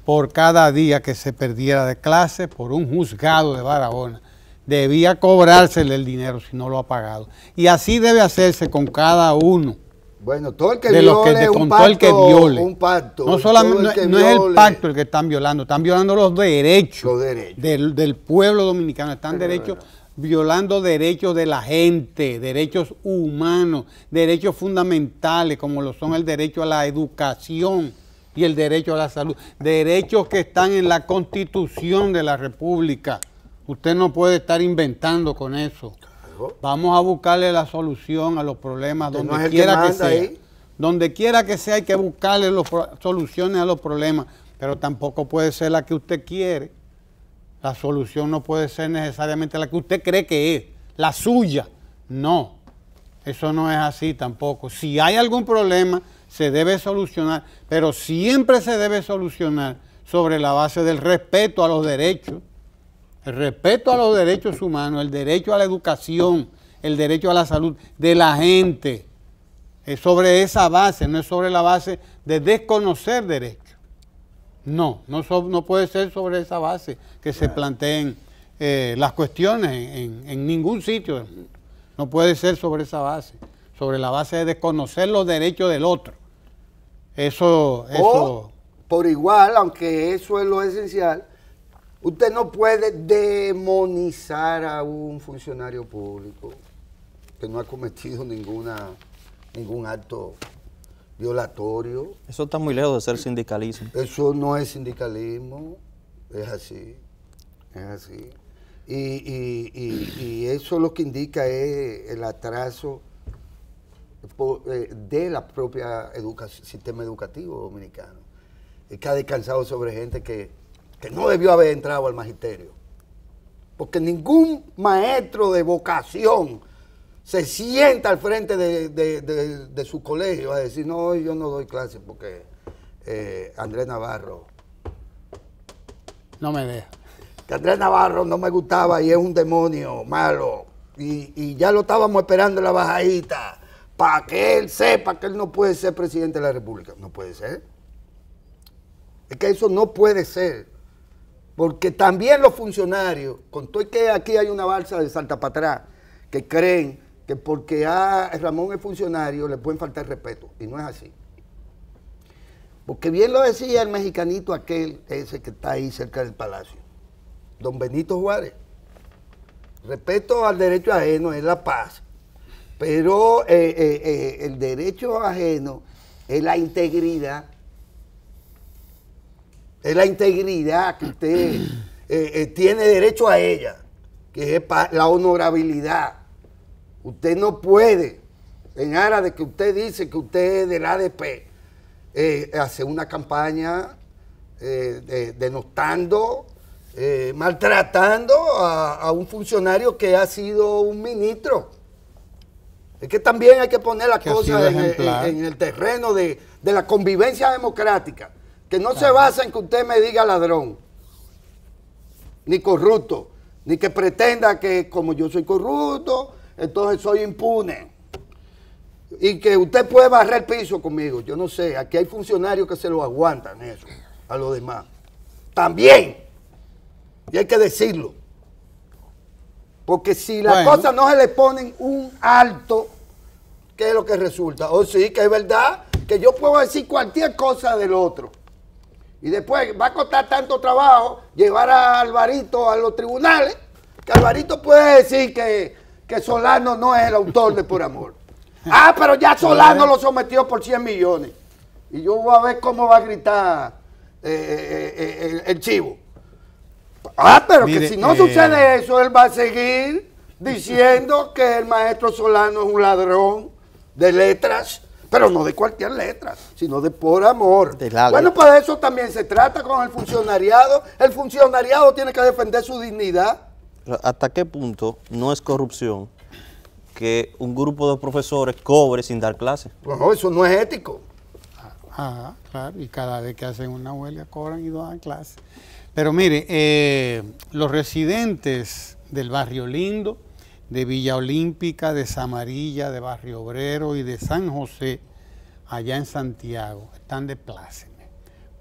por cada día que se perdiera de clase por un juzgado de Barahona, debía cobrársele el dinero si no lo ha pagado. Y así debe hacerse con cada uno. Bueno, todo el que viole un pacto. No solamente no es el pacto el que están violando los derechos, del pueblo dominicano. Están violando derechos de la gente, derechos humanos, derechos fundamentales como lo son el derecho a la educación y el derecho a la salud. Derechos que están en la Constitución de la República. Usted no puede estar inventando con eso. Claro. Vamos a buscarle la solución a los problemas donde quiera que sea. Donde quiera que sea hay que buscarle soluciones a los problemas, pero tampoco puede ser la que usted quiere. La solución no puede ser necesariamente la que usted cree que es, la suya. No, eso no es así tampoco. Si hay algún problema, se debe solucionar, pero siempre se debe solucionar sobre la base del respeto a los derechos. El respeto a los derechos humanos, el derecho a la educación, el derecho a la salud de la gente. Es sobre esa base, no es sobre la base de desconocer derechos. No puede ser sobre esa base que se planteen las cuestiones en ningún sitio del mundo. No puede ser sobre esa base, sobre la base de desconocer los derechos del otro. O, por igual, aunque eso es lo esencial, usted no puede demonizar a un funcionario público. que no ha cometido ningún acto violatorio. Eso está muy lejos de ser sindicalismo. Eso no es sindicalismo, es así, es así. Y eso lo que indica es el atraso de la propia sistema educativo dominicano, que ha descansado sobre gente que no debió haber entrado al magisterio. Porque ningún maestro de vocación se sienta al frente de su colegio a decir, no, yo no doy clases porque Andrés Navarro no me deja. Que Andrés Navarro no me gustaba y es un demonio malo. Y ya lo estábamos esperando en la bajadita para que él sepa que él no puede ser presidente de la República. No puede ser. Es que eso no puede ser. Porque también los funcionarios, con todo que aquí hay una balsa de salta para atrás, que creen que porque Ramón es funcionario le pueden faltar respeto. Y no es así. Porque bien lo decía el mexicanito aquel, ese que está ahí cerca del palacio, don Benito Juárez. Respeto al derecho ajeno es la paz, pero el derecho ajeno es la integridad. Es la integridad que usted tiene derecho a ella, que es la honorabilidad. Usted no puede, en aras de que usted dice que usted es del ADP, hacer una campaña denostando, maltratando a un funcionario que ha sido un ministro. Es que también hay que poner las cosas en el terreno de la convivencia democrática, que no se basa en que usted me diga ladrón, ni corrupto, ni que pretenda que como yo soy corrupto, entonces soy impune. Y que usted puede barrer el piso conmigo. Yo no sé, aquí hay funcionarios que se lo aguantan eso, a los demás. También. Y hay que decirlo. Porque si las cosas no se le ponen un alto, ¿qué es lo que resulta? O sí, que es verdad que yo puedo decir cualquier cosa del otro. Y después va a costar tanto trabajo llevar a Alvarito a los tribunales, que Alvarito puede decir que Solano no es el autor de Por Amor. Ah, pero ya Solano lo sometió por 100 millones. Y yo voy a ver cómo va a gritar el chivo. Ah, pero mire, que si no sucede eso, él va a seguir diciendo que el maestro Solano es un ladrón de letras, pero no de cualquier letra, sino de Por Amor. Bueno, pues eso también se trata con el funcionariado. El funcionariado tiene que defender su dignidad. ¿Hasta qué punto no es corrupción que un grupo de profesores cobre sin dar clases? No, eso no es ético. Ajá, claro, y cada vez que hacen una huelga cobran y dan clases. Pero mire, los residentes del Barrio Lindo, de Villa Olímpica, de Samarilla, de Barrio Obrero y de San José, allá en Santiago, están de pláceme,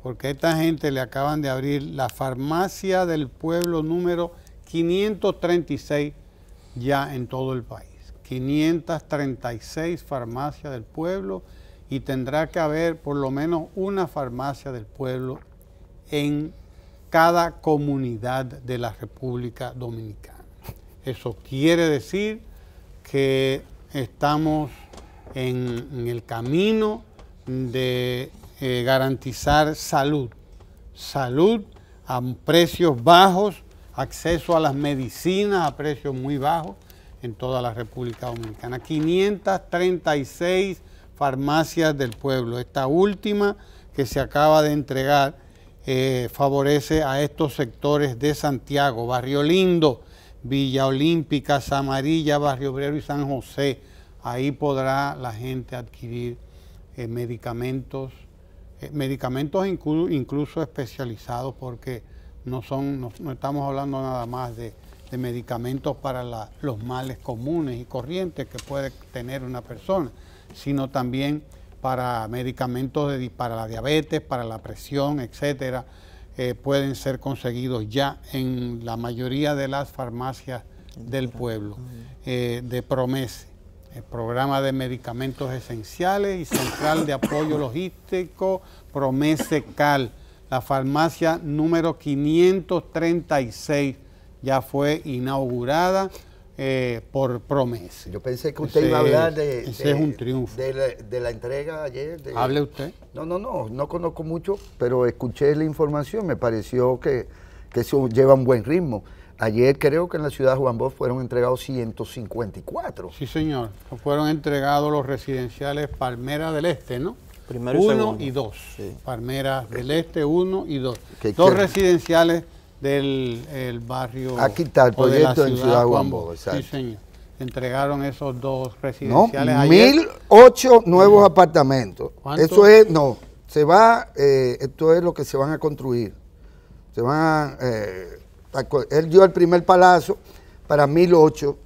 porque a esta gente le acaban de abrir la farmacia del pueblo número 536 ya en todo el país. 536 farmacias del pueblo, y tendrá que haber por lo menos una farmacia del pueblo en cada comunidad de la República Dominicana. Eso quiere decir que estamos en el camino de garantizar salud a precios bajos, acceso a las medicinas a precios muy bajos en toda la República Dominicana. 536 farmacias del pueblo. Esta última que se acaba de entregar favorece a estos sectores de Santiago: Barrio Lindo, Villa Olímpica, Samarilla, Barrio Obrero y San José. Ahí podrá la gente adquirir medicamentos incluso especializados, porque no estamos hablando nada más de medicamentos para los males comunes y corrientes que puede tener una persona, sino también para medicamentos para la diabetes, para la presión, etcétera. Pueden ser conseguidos ya en la mayoría de las farmacias del pueblo, de Promese, el programa de medicamentos esenciales y central de apoyo logístico Promese Cal. La farmacia número 536 ya fue inaugurada. por promesa. Yo pensé que usted iba a hablar ese es un triunfo. de la entrega ayer. ¿Hable usted? No conozco mucho, pero escuché la información, me pareció que eso lleva un buen ritmo. Ayer creo que en la ciudad de Juan Bosch fueron entregados 154. Sí, señor. Fueron entregados los residenciales Palmera del Este, ¿no? Primero y 1 segundo. y 2. Sí. Palmera del Este 1 y 2. Dos Residenciales del barrio. Aquí está el o de la proyecto en Ciudad Juan Bosch, Sí, exacto. señor. Entregaron esos 2 No, residenciales ayer. 1008 nuevos apartamentos. ¿Cuánto? Eso es, no, se va, esto es lo que se van a construir. Se van él dio el primer palazo para 1008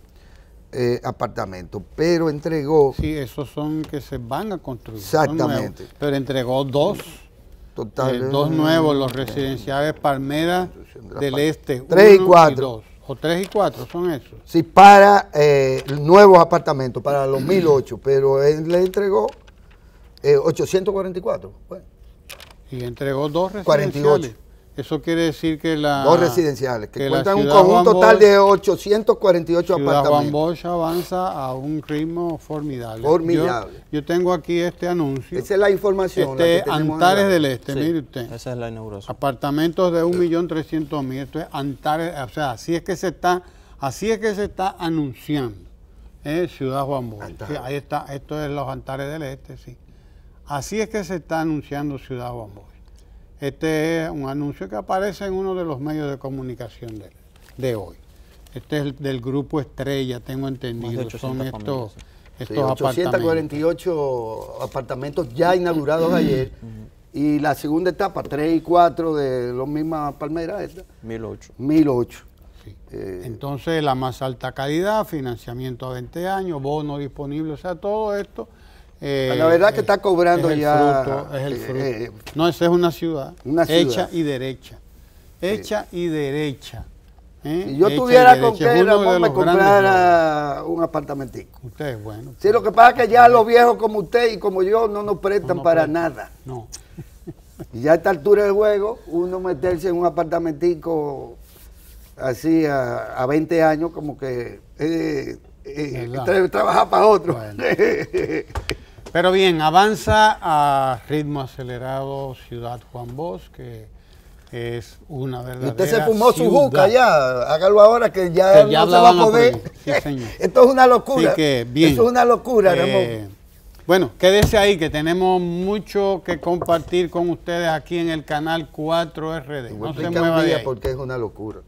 apartamentos, pero entregó Sí, esos son que se van a construir. Exactamente. Son nuevos, pero entregó 2. total 2 nuevos, los residenciales Palmera del Este. 3 y 1 4. 2. O 3 y 4 son esos. sí, para nuevos apartamentos, para los 1008, pero él le entregó 844. Bueno, Y entregó 2 48. residenciales. Eso quiere decir que la... dos residenciales, que la cuentan un ciudad conjunto Juan total Bosch- de 848 Ciudad Juan apartamentos. Bosch avanza a un ritmo formidable. Formidable. Yo tengo aquí este anuncio. Esa es la información. la que Este tenemos Antares en la- del Este, Sí, mire usted. esa es la inauguración. Apartamentos de 1.300.000. Esto es Antares, o sea, así es que se está anunciando. Ciudad Juan Bosch. Antares. Sí, ahí está, esto es los Antares del Este, sí. Así es que se está anunciando Ciudad Juan Bosch. Este es un anuncio que aparece en uno de los medios de comunicación de hoy. Este es del grupo Estrella, tengo entendido. Más de Son 800 estos, familias. estos Sí, apartamentos. 848 apartamentos ya inaugurados ayer. Y la segunda etapa, 3 y 4 de los mismas palmeras, esta, 1008. 1008. Sí. Entonces, la más alta calidad, financiamiento a 20 años, bono disponible, o sea, todo esto. La verdad que está cobrando es el ya, fruto, es el fruto. eh, No, esa es una ciudad. una ciudad. Hecha y derecha. Hecha y derecha. Si yo Hecha y tuviera con derecha. qué, Es uno de Ramón, me los grandes comprara un apartamentico. logros. Usted es bueno. Sí, lo que pasa es que ya los viejos como usted y como yo no nos prestan No nos para prestan. nada. No. Y ya a esta altura del juego, uno meterse en un apartamentico así a 20 años, como que ¿Verdad? trabajar para otro. Bueno. Pero bien, avanza a ritmo acelerado Ciudad Juan Bosch, que es una Y verdadera usted se fumó su ciudad. juca ya, hágalo ahora que ya, Que ya no se va a la van a poder. prohibir. Sí, señor. Esto es una locura. Así que, bien. Eso es una locura, Ramón. Bueno, quédese ahí que tenemos mucho que compartir con ustedes aquí en el canal 4RD. No se Explica mueva un de día ahí. porque es una locura.